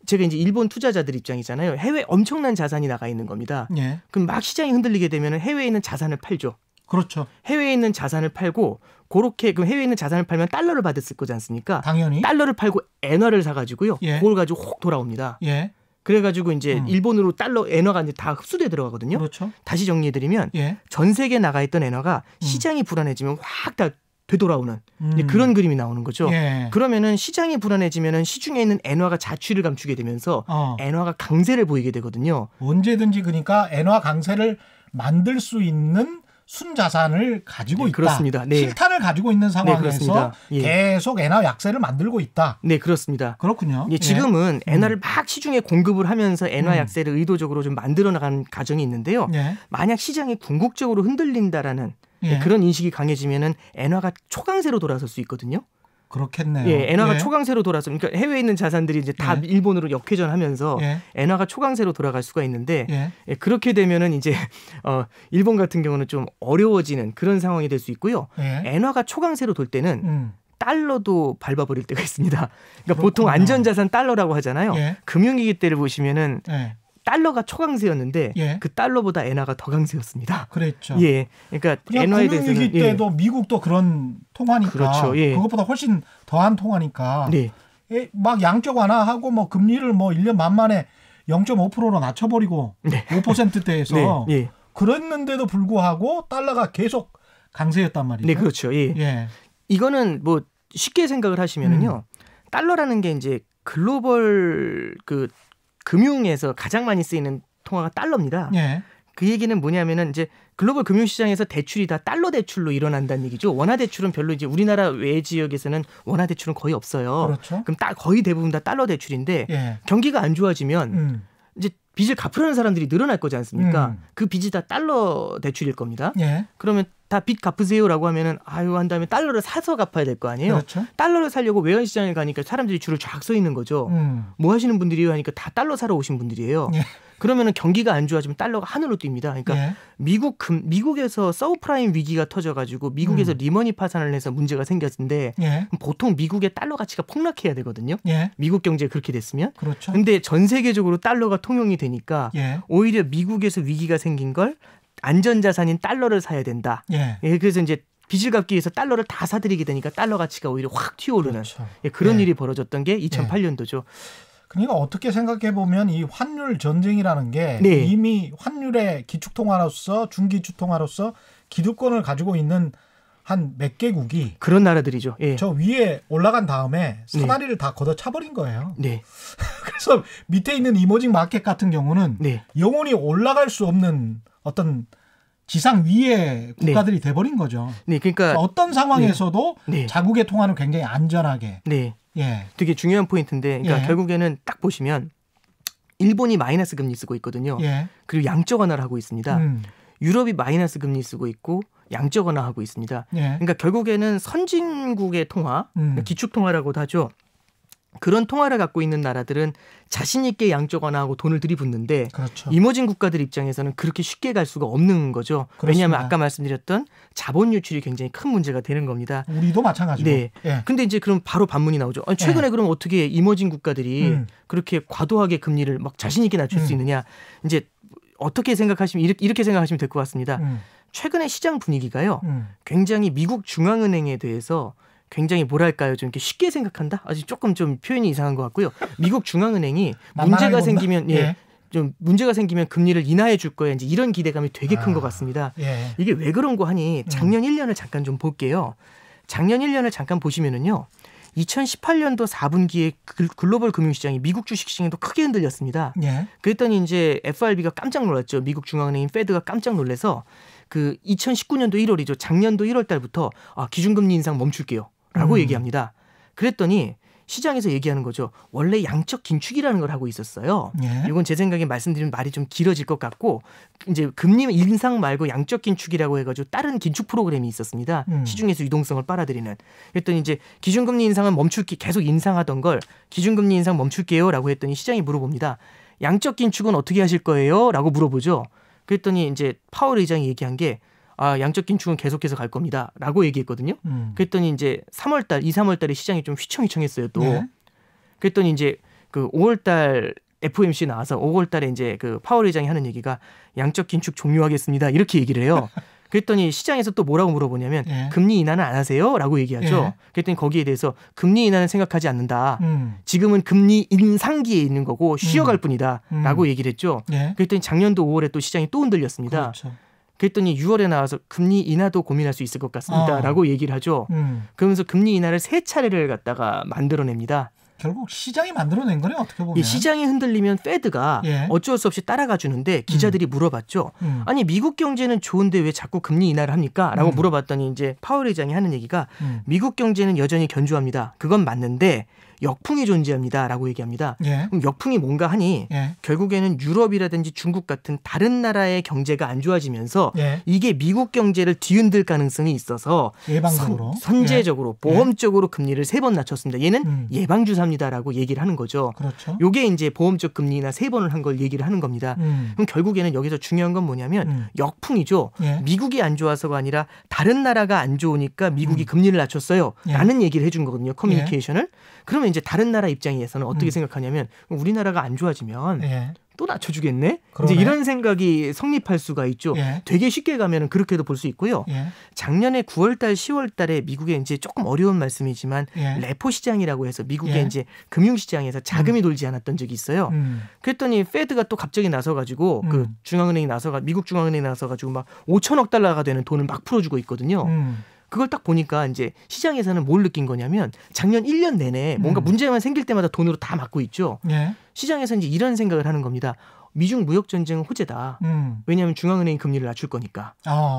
제가 이제 일본 투자자들 입장이잖아요. 해외 엄청난 자산이 나가 있는 겁니다. 예. 그럼 막 시장이 흔들리게 되면 해외에 있는 자산을 팔죠. 그렇죠. 해외에 있는 자산을 팔고 그렇게 그럼 해외에 있는 자산을 팔면 달러를 받을 거지 않습니까? 당연히. 달러를 팔고 엔화를 사가지고요. 예. 그걸 가지고 혹 돌아옵니다. 예. 그래가지고 이제 일본으로 달러 엔화가 이제 다 흡수돼 들어가거든요. 그렇죠. 다시 정리해드리면 예. 전 세계에 나가 있던 엔화가 시장이 불안해지면 확 다 되돌아오는 이제 그런 그림이 나오는 거죠. 예. 그러면은 시장이 불안해지면은 시중에 있는 엔화가 자취를 감추게 되면서 엔화가 강세를 보이게 되거든요. 언제든지 그러니까 엔화 강세를 만들 수 있는 순자산을 가지고 있다. 그렇습니다. 네. 실탄을 가지고 있는 상황에서 예. 계속 엔화 약세를 만들고 있다. 네, 그렇습니다. 그렇군요. 예, 지금은 엔화를 막 시중에 공급을 하면서 엔화 약세를 의도적으로 좀 만들어 나가는 과정이 있는데요. 예. 만약 시장이 궁극적으로 흔들린다라는 예. 그런 인식이 강해지면은 엔화가 초강세로 돌아설 수 있거든요. 그렇겠네요. 예, 엔화가 예. 초강세로 돌아서 그러니까 해외에 있는 자산들이 이제 다 예. 일본으로 역회전하면서 예. 엔화가 초강세로 돌아갈 수가 있는데 예. 예, 그렇게 되면은 이제 일본 같은 경우는 좀 어려워지는 그런 상황이 될 수 있고요. 예. 엔화가 초강세로 돌 때는 달러도 밟아버릴 때가 있습니다. 그러니까 그렇군요. 보통 안전자산 달러라고 하잖아요. 예. 금융위기 때를 보시면은 예. 달러가 초강세였는데 예. 그 달러보다 엔화가 더 강세였습니다. 그랬죠. 예, 그러니까 그냥 엔화에 금융위기 대해서는 때도 미국도 그런 통화니까 그렇죠. 예. 그것보다 훨씬 더한 통화니까 네. 예, 막 양적 완화하고 뭐 금리를 뭐 1년 만만에 0.5%로 낮춰버리고 네. 5%대에서 네. 예. 그랬는데도 불구하고 달러가 계속 강세였단 말이죠. 네, 그렇죠. 예. 예. 이거는 뭐 쉽게 생각을 하시면은요. 달러라는 게 이제 글로벌 그 금융에서 가장 많이 쓰이는 통화가 달러입니다. 예. 그 얘기는 뭐냐면은 이제 글로벌 금융시장에서 대출이 다 달러 대출로 일어난다는 얘기죠. 원화 대출은 별로 이제 우리나라 외 지역에서는 원화 대출은 거의 없어요. 그렇죠. 그럼 거의 대부분 다 달러 대출인데 예. 경기가 안 좋아지면 이제 빚을 갚으려는 사람들이 늘어날 거지 않습니까? 그 빚이 다 달러 대출일 겁니다. 예. 그러면 다 빚 갚으세요라고 하면은 아유 한 다음에 달러를 사서 갚아야 될 거 아니에요. 그렇죠. 달러를 사려고 외환 시장에 가니까 사람들이 줄을 쫙 서 있는 거죠. 뭐 하시는 분들이에요 하니까 다 달러 사러 오신 분들이에요. 예. 그러면은 경기가 안 좋아지면 달러가 하늘로 뜁니다. 그러니까 예. 미국에서 서브프라임 위기가 터져가지고 미국에서 리머니 파산을 해서 문제가 생겼는데 예. 보통 미국의 달러 가치가 폭락해야 되거든요. 예. 미국 경제가 그렇게 됐으면. 그렇죠. 근데 전 세계적으로 달러가 통용이 되니까 예. 오히려 미국에서 위기가 생긴 걸 안전자산인 달러를 사야 된다. 예. 예, 그래서 이제 빚을 갚기 위해서 달러를 다 사들이게 되니까 달러 가치가 오히려 확 튀어오르는 그렇죠. 예, 그런 예. 일이 벌어졌던 게 2008년도죠. 그러니까 어떻게 생각해 보면 이 환율 전쟁이라는 게 네. 이미 환율의 기축통화로서 중기축통화로서 기득권을 가지고 있는 한 몇 개국이 그런 나라들이죠. 예. 저 위에 올라간 다음에 사다리를 다 걷어차버린 거예요. 네. 그래서 밑에 있는 이머징 마켓 같은 경우는 네. 영원히 올라갈 수 없는 어떤 지상 위의 국가들이 돼버린 거죠. 네. 그러니까 어떤 상황에서도 네. 자국의 통화는 굉장히 안전하게. 네. 예. 되게 중요한 포인트인데 그러니까 예. 결국에는 딱 보시면 일본이 마이너스 금리 쓰고 있거든요. 예. 그리고 양적 완화를 하고 있습니다. 유럽이 마이너스 금리 쓰고 있고 양적 완화하고 있습니다. 예. 그러니까 결국에는 선진국의 통화, 기축 통화라고도 하죠. 그런 통화를 갖고 있는 나라들은 자신 있게 양적 완화하고 돈을 들이붓는데 그렇죠. 이머징 국가들 입장에서는 그렇게 쉽게 갈 수가 없는 거죠. 그렇습니다. 왜냐하면 아까 말씀드렸던 자본 유출이 굉장히 큰 문제가 되는 겁니다. 우리도 마찬가지고. 네. 예. 근데 이제 그럼 바로 반문이 나오죠. 아니, 최근에 그럼 어떻게 이머징 국가들이 그렇게 과도하게 금리를 막 자신 있게 낮출 수 있느냐? 이제 어떻게 생각하시면 이렇게 생각하시면 될 것 같습니다. 최근에 시장 분위기가요. 굉장히 미국 중앙은행에 대해서 굉장히 뭐랄까요, 좀 이렇게 쉽게 생각한다. 아직 조금 좀 표현이 이상한 것 같고요. 미국 중앙은행이 문제가 생기면 좀 문제가 생기면 금리를 인하해 줄 거야. 이제 이런 기대감이 되게 큰 것 같습니다. 예. 이게 왜 그런 거 하니 작년 1년을 잠깐 좀 볼게요. 작년 1년을 잠깐 보시면은요. 2018년도 4분기에 글로벌 금융시장이 미국 주식시장도 크게 흔들렸습니다. 예. 그랬더니 이제 FRB가 깜짝 놀랐죠. 미국 중앙은행인 페드가 깜짝 놀라서 그 2019년도 1월이죠. 작년도 1월 달부터 기준금리 인상 멈출게요. 라고 얘기합니다. 그랬더니 시장에서 얘기하는 거죠. 원래 양적 긴축이라는 걸 하고 있었어요. 예. 이건 제 생각에 말씀드리면 말이 좀 길어질 것 같고 이제 금리 인상 말고 양적 긴축이라고 해가지고 다른 긴축 프로그램이 있었습니다. 시중에서 유동성을 빨아들이는. 그랬더니 이제 기준금리 인상은 계속 인상하던 걸 기준금리 인상 멈출게요라고 했더니 시장이 물어봅니다. 양적 긴축은 어떻게 하실 거예요?라고 물어보죠. 그랬더니 이제 파월 의장이 얘기한 게 양적 긴축은 계속해서 갈 겁니다라고 얘기했거든요. 그랬더니 이제 3월달, 2, 3월달에 시장이 좀 휘청휘청했어요. 또 네. 그랬더니 이제 그 5월달 FOMC 나와서 5월달에 이제 그 파월 의장이 하는 얘기가 양적 긴축 종료하겠습니다. 이렇게 얘기를 해요. 그랬더니 시장에서 또 뭐라고 물어보냐면 예. 금리 인하는 안 하세요? 라고 얘기하죠. 예. 그랬더니 거기에 대해서 금리 인하는 생각하지 않는다. 지금은 금리 인상기에 있는 거고 쉬어갈 뿐이다. 라고 얘기를 했죠. 예. 그랬더니 작년도 5월에 또 시장이 또 흔들렸습니다. 그렇죠. 그랬더니 6월에 나와서 금리 인하도 고민할 수 있을 것 같습니다. 라고 얘기를 하죠. 그러면서 금리 인하를 3차례를 갖다가 만들어냅니다. 결국 시장이 만들어낸 거네 어떻게 보면. 시장이 흔들리면 페드가 예. 어쩔 수 없이 따라가 주는데 기자들이 물어봤죠. 아니 미국 경제는 좋은데 왜 자꾸 금리 인하를 합니까? 라고 물어봤더니 이제 파월 의장이 하는 얘기가 미국 경제는 여전히 견조합니다. 그건 맞는데 역풍이 존재합니다. 라고 얘기합니다. 예. 그럼 역풍이 뭔가 하니 예. 결국에는 유럽이라든지 중국 같은 다른 나라의 경제가 안 좋아지면서 예. 이게 미국 경제를 뒤흔들 가능성이 있어서 예방적으로 선제적으로 예. 보험적으로 금리를 3번 낮췄습니다. 얘는 예방주사입니다라고 얘기를 하는 거죠. 그렇죠. 요게 이제 보험적 금리나 3번을 한 걸 얘기를 하는 겁니다. 그럼 결국에는 여기서 중요한 건 뭐냐면 역풍이죠. 예. 미국이 안 좋아서가 아니라 다른 나라가 안 좋으니까 미국이 금리를 낮췄어요. 예. 라는 얘기를 해준 거거든요. 커뮤니케이션을. 그러면 이제 다른 나라 입장에서는 어떻게 생각하냐면 우리나라가 안 좋아지면 예. 또 낮춰주겠네? 그러네. 이제 이런 생각이 성립할 수가 있죠. 예. 되게 쉽게 가면 그렇게도 볼 수 있고요. 예. 작년에 9월달, 10월달에 미국에 이제 조금 어려운 말씀이지만 예. 레포 시장이라고 해서 미국의 예. 이제 금융시장에서 자금이 돌지 않았던 적이 있어요. 그랬더니 페드가 또 갑자기 나서가지고 그 중앙은행이 미국 중앙은행이 나서가지고 막 5천억 달러가 되는 돈을 막 풀어주고 있거든요. 그걸 딱 보니까 이제 시장에서는 뭘 느낀 거냐면 작년 1년 내내 뭔가 문제만 생길 때마다 돈으로 다 막고 있죠. 예. 시장에서 이제 이런 생각을 하는 겁니다. 미중 무역 전쟁은 호재다. 왜냐하면 중앙은행이 금리를 낮출 거니까.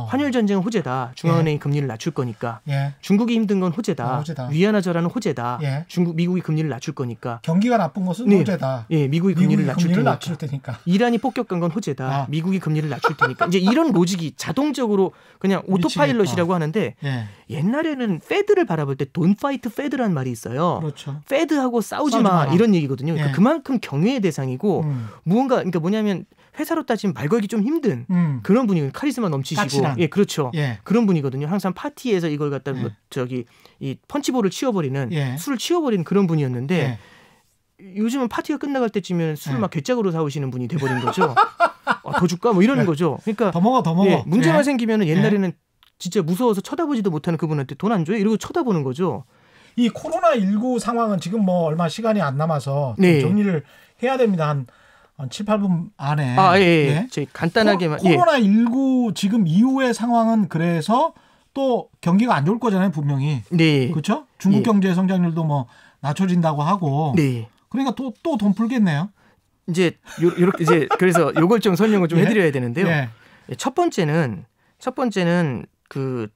환율 전쟁은 호재다. 중앙은행이 금리를 낮출 거니까. 예. 중국이 힘든 건 호재다. 호재다. 위안화 절하는 호재다. 예. 미국이 금리를 낮출 거니까. 경기가 나쁜 것은 네. 호재다. 예, 미국이 금리를 낮출 테니까. 이란이 폭격한 건 호재다. 미국이 금리를 낮출 테니까. 이제 이런 로직이 자동적으로 그냥 오토파일럿이라고 하는데 예. 옛날에는 페드를 바라볼 때 Don't fight Fed라는 말이 있어요. 그렇죠. 페드하고 싸우지 마 이런 얘기거든요. 그러니까 예. 그만큼 경외의 대상이고 무언가 그러니까 뭐냐면 회사로 따지면 말 걸기 좀 힘든 그런 분이 카리스마 넘치시고 까칠한. 예 그렇죠. 예. 그런 분이거든요. 항상 파티에서 이걸 갖다 이 펀치볼을 치워버리는 예. 술을 치워버리는 그런 분이었는데 예. 요즘은 파티가 끝나갈 때쯤이면 술 막 괴짝으로 사오시는 분이 돼버린 거죠. 더 줄까 뭐 이러는 거죠. 그러니까 더 먹어. 예, 문제만 예. 생기면은 옛날에는 진짜 무서워서 쳐다보지도 못하는 그분한테 돈 안 줘요? 이러고 쳐다보는 거죠. 이 코로나19 상황은 지금 뭐 얼마 시간이 안 남아서 네. 정리를 해야 됩니다. 한 7, 8분 안에. 예. 저희 간단하게만. 코로나19 지금 이후의 상황은 그래서 또 경기가 안 좋을 거잖아요, 분명히. 네. 그렇죠? 중국 경제 성장률도 뭐 낮춰진다고 하고. 네. 그러니까 또 돈 풀겠네요. 이제 요렇게 이제 그래서 요걸 좀 설명을 좀 해드려야 되는데요. 예. 첫 번째는 그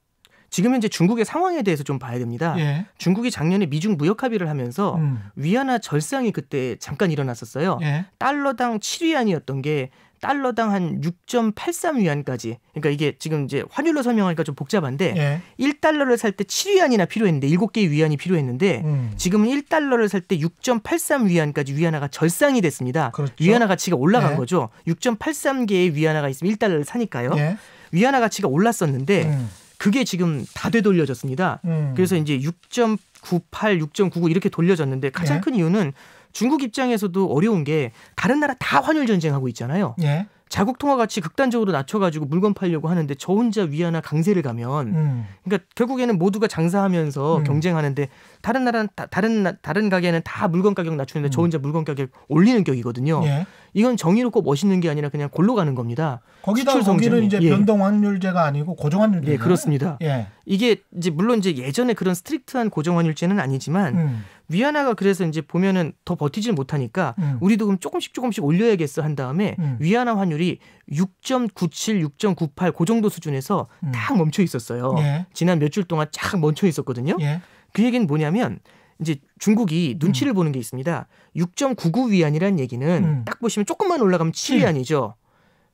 지금 현재 중국의 상황에 대해서 좀 봐야 됩니다. 예. 중국이 작년에 미중 무역 합의를 하면서 위안화 절상이 그때 잠깐 일어났었어요. 예. 달러당 7위안이었던 게 달러당 한 6.83위안까지. 그러니까 이게 지금 이제 환율로 설명하니까 좀 복잡한데 예. 1달러를 살 때 7위안이나 필요했는데 7개의 위안이 필요했는데 지금은 1달러를 살 때 6.83위안까지 위안화가 절상이 됐습니다. 그렇죠. 위안화 가치가 올라간 예. 거죠. 6.83개의 위안화가 있으면 1달러를 사니까요. 예. 위안화 가치가 올랐었는데 그게 지금 다 되돌려졌습니다. 그래서 이제 6.98, 6.99 이렇게 돌려졌는데 가장 예. 큰 이유는 중국 입장에서도 어려운 게 다른 나라 다 환율 전쟁하고 있잖아요. 예. 자국 통화 가치 극단적으로 낮춰가지고 물건 팔려고 하는데 저 혼자 위안화 강세를 가면 그러니까 결국에는 모두가 장사하면서 경쟁하는데 다른 나라는 다른 가게는 다 물건 가격 낮추는데 저 혼자 물건 가격 올리는 격이거든요. 예. 이건 정의롭고 멋있는 게 아니라 그냥 골로 가는 겁니다. 거기는 이제 변동 환율제가 아니고 고정 환율제. 예, 그렇습니다. 예. 이게 이제 물론 이제 예전에 그런 스트릭트한 고정 환율제는 아니지만 위안화가 그래서 이제 보면은 더 버티질 못하니까 우리도 그럼 조금씩 올려야겠어 한 다음에 위안화 환율이 6.97, 6.98 그 정도 수준에서 딱 멈춰 있었어요. 예. 지난 몇 주 동안 쫙 멈춰 있었거든요. 예. 그 얘기는 뭐냐면 이제 중국이 눈치를 보는 게 있습니다. 6.99 위안이라는 얘기는 딱 보시면 조금만 올라가면 7위안이죠.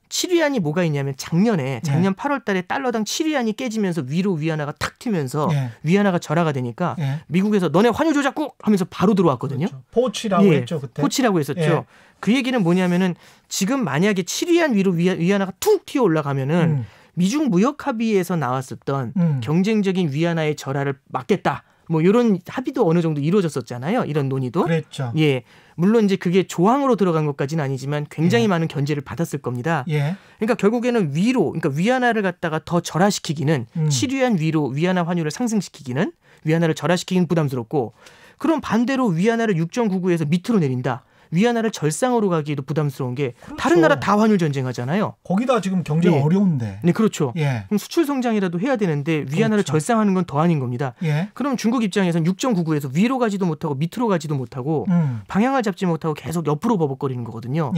7위안이 뭐가 있냐면 작년 8월 달에 달러당 7위안이 깨지면서 위로 위안화가 탁 튀면서 위안화가 절하가 되니까 미국에서 너네 환율 조작국 하면서 바로 들어왔거든요. 그렇죠. 포치라고 했죠. 그때. 포치라고 했었죠. 그 얘기는 뭐냐면은 지금 만약에 7위안 위로 위안화가 툭 튀어 올라가면은 미중 무역 합의에서 나왔었던 경쟁적인 위안화의 절하를 막겠다. 뭐 이런 합의도 어느 정도 이루어졌었잖아요. 이런 논의도. 그랬죠. 예. 물론 이제 그게 조항으로 들어간 것까지는 아니지만 굉장히 많은 견제를 받았을 겁니다. 그러니까 결국에는 위로, 그러니까 위안화를 갖다가 더 절하시키기는 7위안 위로 위안화 환율을 상승시키기는 위안화를 절하시키기는 부담스럽고 그럼 반대로 위안화를 6.99에서 밑으로 내린다. 위안화를 절상으로 가기에도 부담스러운 게 그렇죠. 다른 나라 다 환율 전쟁하잖아요. 거기다 지금 경제가 어려운데. 네, 그렇죠. 그럼 수출 성장이라도 해야 되는데 위안화를 절상하는 건 더 아닌 겁니다. 그럼 중국 입장에서는 6.99에서 위로 가지도 못하고 밑으로 가지도 못하고 방향을 잡지 못하고 계속 옆으로 버벅거리는 거거든요.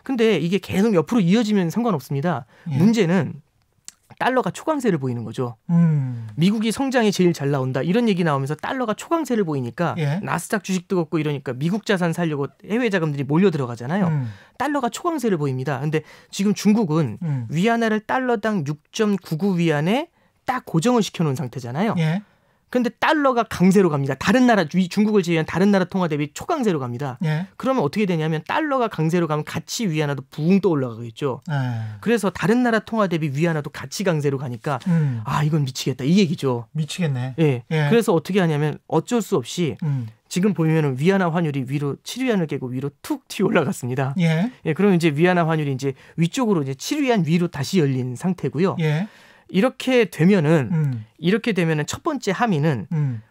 근데 이게 계속 옆으로 이어지면 상관없습니다. 문제는 달러가 초강세를 보이는 거죠. 미국이 성장이 제일 잘 나온다. 이런 얘기 나오면서 달러가 초강세를 보이니까 나스닥 주식도 걷고 이러니까 미국 자산 살려고 해외 자금들이 몰려 들어가잖아요. 달러가 초강세를 보입니다. 근데 지금 중국은 위안화를 달러당 6.99 위안에 딱 고정을 시켜놓은 상태잖아요. 근데 달러가 강세로 갑니다. 다른 나라, 중국을 제외한 다른 나라 통화 대비 초강세로 갑니다. 그러면 어떻게 되냐면 달러가 강세로 가면 같이 위안화도 붕 또 올라가겠죠. 그래서 다른 나라 통화 대비 위안화도 같이 강세로 가니까 아 이건 미치겠다 이 얘기죠. 미치겠네. 그래서 어떻게 하냐면 어쩔 수 없이 지금 보면은 위안화 환율이 위로 7위안을 깨고 위로 툭 튀어 올라갔습니다. 그럼 이제 위안화 환율이 이제 위쪽으로 이제 7위안 위로 다시 열린 상태고요. 이렇게 되면은 첫 번째 함의는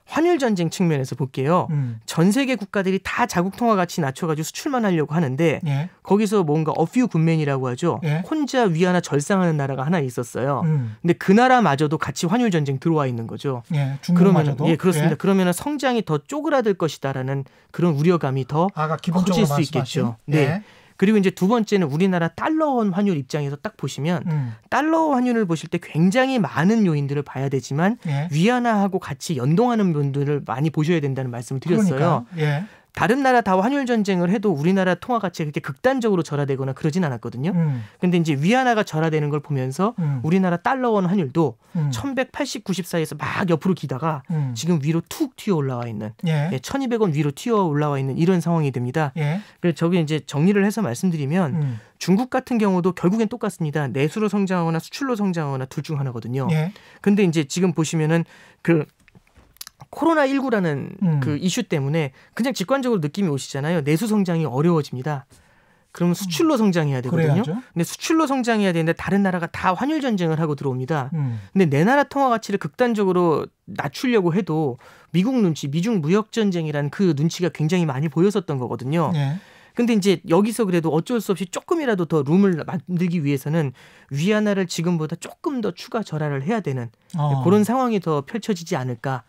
환율 전쟁 측면에서 볼게요. 전 세계 국가들이 다 자국 통화 가치 낮춰가지고 수출만 하려고 하는데 거기서 뭔가 어퓨 굿맨이라고 하죠. 혼자 위안화 절상하는 나라가 하나 있었어요. 근데 그 나라마저도 같이 환율 전쟁 들어와 있는 거죠. 중국마저도. 그렇습니다. 그러면은 성장이 더 쪼그라들 것이다라는 그런 우려감이 더 커질 수 있겠죠. 그리고 이제 두 번째는 우리나라 달러원 환율 입장에서 딱 보시면 달러 환율을 보실 때 굉장히 많은 요인들을 봐야 되지만 위안화하고 같이 연동하는 분들을 많이 보셔야 된다는 말씀을 드렸어요. 다른 나라 다 환율 전쟁을 해도 우리나라 통화 가치가 그렇게 극단적으로 절하되거나 그러진 않았거든요. 근데 이제 위안화가 절하되는 걸 보면서 우리나라 달러원 환율도 1180, 90 사이에서 막 옆으로 기다가 지금 위로 툭 튀어 올라와 있는 1200원 위로 튀어 올라와 있는 이런 상황이 됩니다. 그래서 저기 이제 정리를 해서 말씀드리면 중국 같은 경우도 결국엔 똑같습니다. 내수로 성장하거나 수출로 성장하거나 둘 중 하나거든요. 근데 이제 지금 보시면은 그 코로나19라는 그 이슈 때문에 그냥 직관적으로 느낌이 오시잖아요. 내수 성장이 어려워집니다. 그러면 수출로 성장해야 되거든요. 그래야죠. 근데 수출로 성장해야 되는데 다른 나라가 다 환율 전쟁을 하고 들어옵니다. 근데 내 나라 통화 가치를 극단적으로 낮추려고 해도 미국 눈치, 미중 무역 전쟁이라는 그 눈치가 굉장히 많이 보였었던 거거든요. 근데 이제 여기서 그래도 어쩔 수 없이 조금이라도 더 룸을 만들기 위해서는 위안화를 지금보다 조금 더 추가 절하를 해야 되는 그런 상황이 더 펼쳐지지 않을까.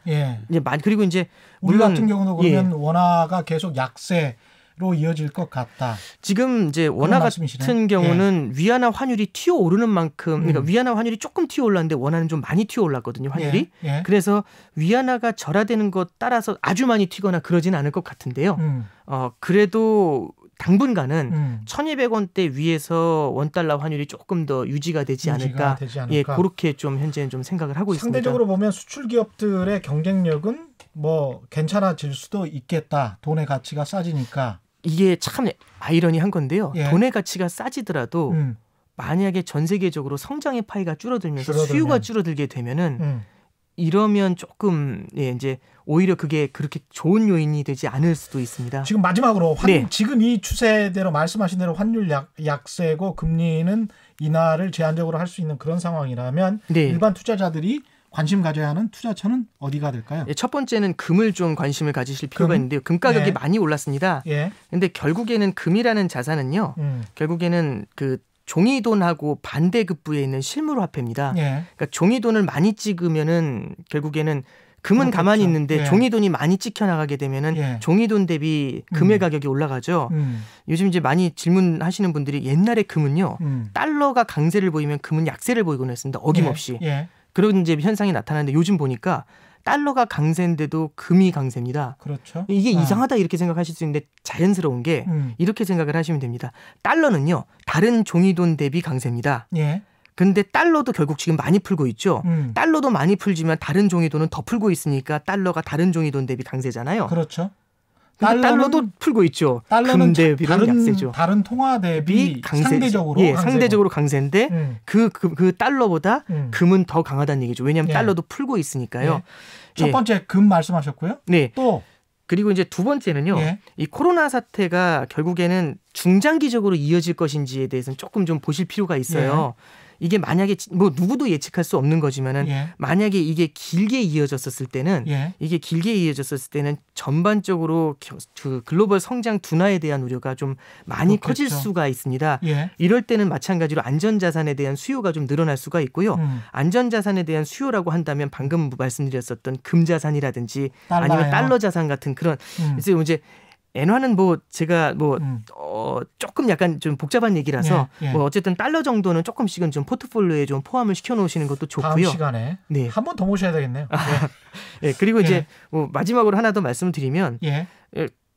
이제 그리고 이제 우리 같은 경우도 그러면 원화가 계속 약세로 이어질 것 같다. 지금 이제 원화 같은 경우는 위안화 환율이 튀어 오르는 만큼, 그러니까 위안화 환율이 조금 튀어 올랐는데 원화는 좀 많이 튀어 올랐거든요, 환율이. 그래서 위안화가 절하되는 것 따라서 아주 많이 튀거나 그러진 않을 것 같은데요. 그래도 당분간은 1200원대 위에서 원달러 환율이 조금 더 유지가 되지 않을까. 그렇게 좀 현재는 좀 생각을 하고 있습니다. 상대적으로 보면 수출 기업들의 경쟁력은 뭐 괜찮아질 수도 있겠다. 돈의 가치가 싸지니까. 이게 참 아이러니한 건데요. 돈의 가치가 싸지더라도 만약에 전 세계적으로 성장의 파이가 줄어들면서 수요가 줄어들게 되면은 이러면 조금 이제 오히려 그게 그렇게 좋은 요인이 되지 않을 수도 있습니다. 지금 마지막으로 지금 이 추세대로 말씀하신 대로 환율 약세고 금리는 인하를 제한적으로 할 수 있는 그런 상황이라면 일반 투자자들이 관심 가져야 하는 투자처는 어디가 될까요? 첫 번째는 금을 좀 관심을 가지실 필요가 있는데요. 금 가격이 많이 올랐습니다. 그런데 결국에는 금이라는 자산은요. 결국에는 그 종이돈하고 반대급부에 있는 실물화폐입니다. 그러니까 종이돈을 많이 찍으면은 결국에는 금은 가만히 있는데 종이돈이 많이 찍혀 나가게 되면은 종이돈 대비 금의 가격이 올라가죠. 요즘 이제 많이 질문하시는 분들이 옛날에 금은요. 달러가 강세를 보이면 금은 약세를 보이곤 했습니다. 어김없이. 그런 이제 현상이 나타나는데 요즘 보니까 달러가 강세인데도 금이 강세입니다. 그렇죠. 이게 이상하다 이렇게 생각하실 수 있는데 자연스러운 게 이렇게 생각을 하시면 됩니다. 달러는요. 다른 종이돈 대비 강세입니다. 예. 근데 달러도 결국 지금 많이 풀고 있죠. 달러도 많이 풀지만 다른 종이돈은 더 풀고 있으니까 달러가 다른 종이돈 대비 강세잖아요. 그렇죠. 달러도 풀고 있죠. 달러는 금대비는 약세죠. 다른 통화 대비 상대적으로 예, 상대적으로 강세인데 그 달러보다 금은 더 강하다는 얘기죠. 왜냐하면 예. 달러도 풀고 있으니까요. 예. 첫 번째 금 말씀하셨고요. 네. 또 그리고 이제 두 번째는요. 예. 이 코로나 사태가 결국에는 중장기적으로 이어질 것인지에 대해서는 조금 좀 보실 필요가 있어요. 예. 이게 만약에 뭐 누구도 예측할 수 없는 거지만은 예. 만약에 이게 길게 이어졌었을 때는 예. 전반적으로 그 글로벌 성장 둔화에 대한 우려가 좀 많이 그렇겠죠. 커질 수가 있습니다. 예. 이럴 때는 마찬가지로 안전자산에 대한 수요가 좀 늘어날 수가 있고요. 안전자산에 대한 수요라고 한다면 방금 말씀드렸었던 금자산이라든지 달러요. 아니면 달러 자산 같은 그런 이제 엔화는 뭐 제가 조금 약간 좀 복잡한 얘기라서 예, 예. 뭐 어쨌든 달러 정도는 조금씩은 좀 포트폴리오에 좀 포함을 시켜 놓으시는 것도 좋고요. 다음 시간에 네. 한 번 더 모셔야 되겠네요. 네, 그리고 예. 이제 뭐 마지막으로 하나 더 말씀드리면 예.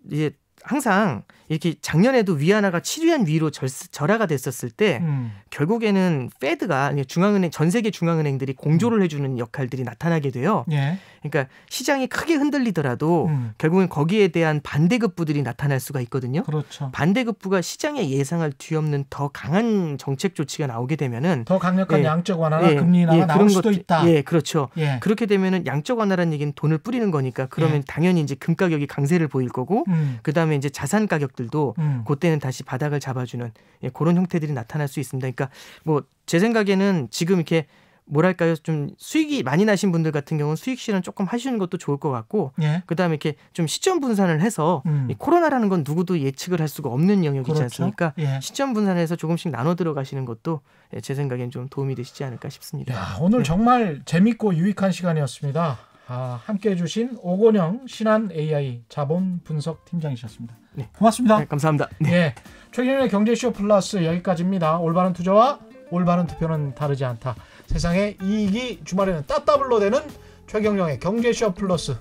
이제 항상 이렇게 작년에도 위안화가 7위안 위로 절하가 됐었을 때 결국에는 페드가 중앙은행 전 세계 중앙은행들이 공조를 해주는 역할들이 나타나게 돼요. 예. 그러니까 시장이 크게 흔들리더라도 결국엔 거기에 대한 반대급부들이 나타날 수가 있거든요. 그렇죠. 반대급부가 시장의 예상을 뒤엎는 더 강한 정책 조치가 나오게 되면은 더 강력한 양적 완화나 금리 인하가 나올 수도 있다. 예, 그렇죠. 예. 그렇게 되면은 양적 완화라는 얘기는 돈을 뿌리는 거니까 그러면 당연히 이제 금 가격이 강세를 보일 거고 그다음에 이제 자산 가격들도 그때는 다시 바닥을 잡아주는 그런 형태들이 나타날 수 있습니다. 그러니까 뭐 제 생각에는 지금 이렇게 뭐랄까요, 좀 수익이 많이 나신 분들 같은 경우는 수익 실현 조금 하시는 것도 좋을 것 같고, 예. 그다음에 이렇게 좀 시점 분산을 해서 이 코로나라는 건 누구도 예측을 할 수가 없는 영역이지 그렇죠. 않습니까? 예. 시점 분산해서 조금씩 나눠 들어가시는 것도 제 생각엔 좀 도움이 되시지 않을까 싶습니다. 야, 오늘 정말 재밌고 유익한 시간이었습니다. 함께해 주신 오건영 신한 AI 자본 분석 팀장이셨습니다. 네. 고맙습니다. 네, 감사합니다. 네. 예, 최경영의 경제쇼 플러스 여기까지입니다. 올바른 투자와 올바른 투표는 다르지 않다. 세상의 이익이 주말에는 따따블로 되는 최경영의 경제쇼 플러스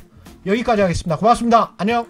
여기까지 하겠습니다. 고맙습니다. 안녕.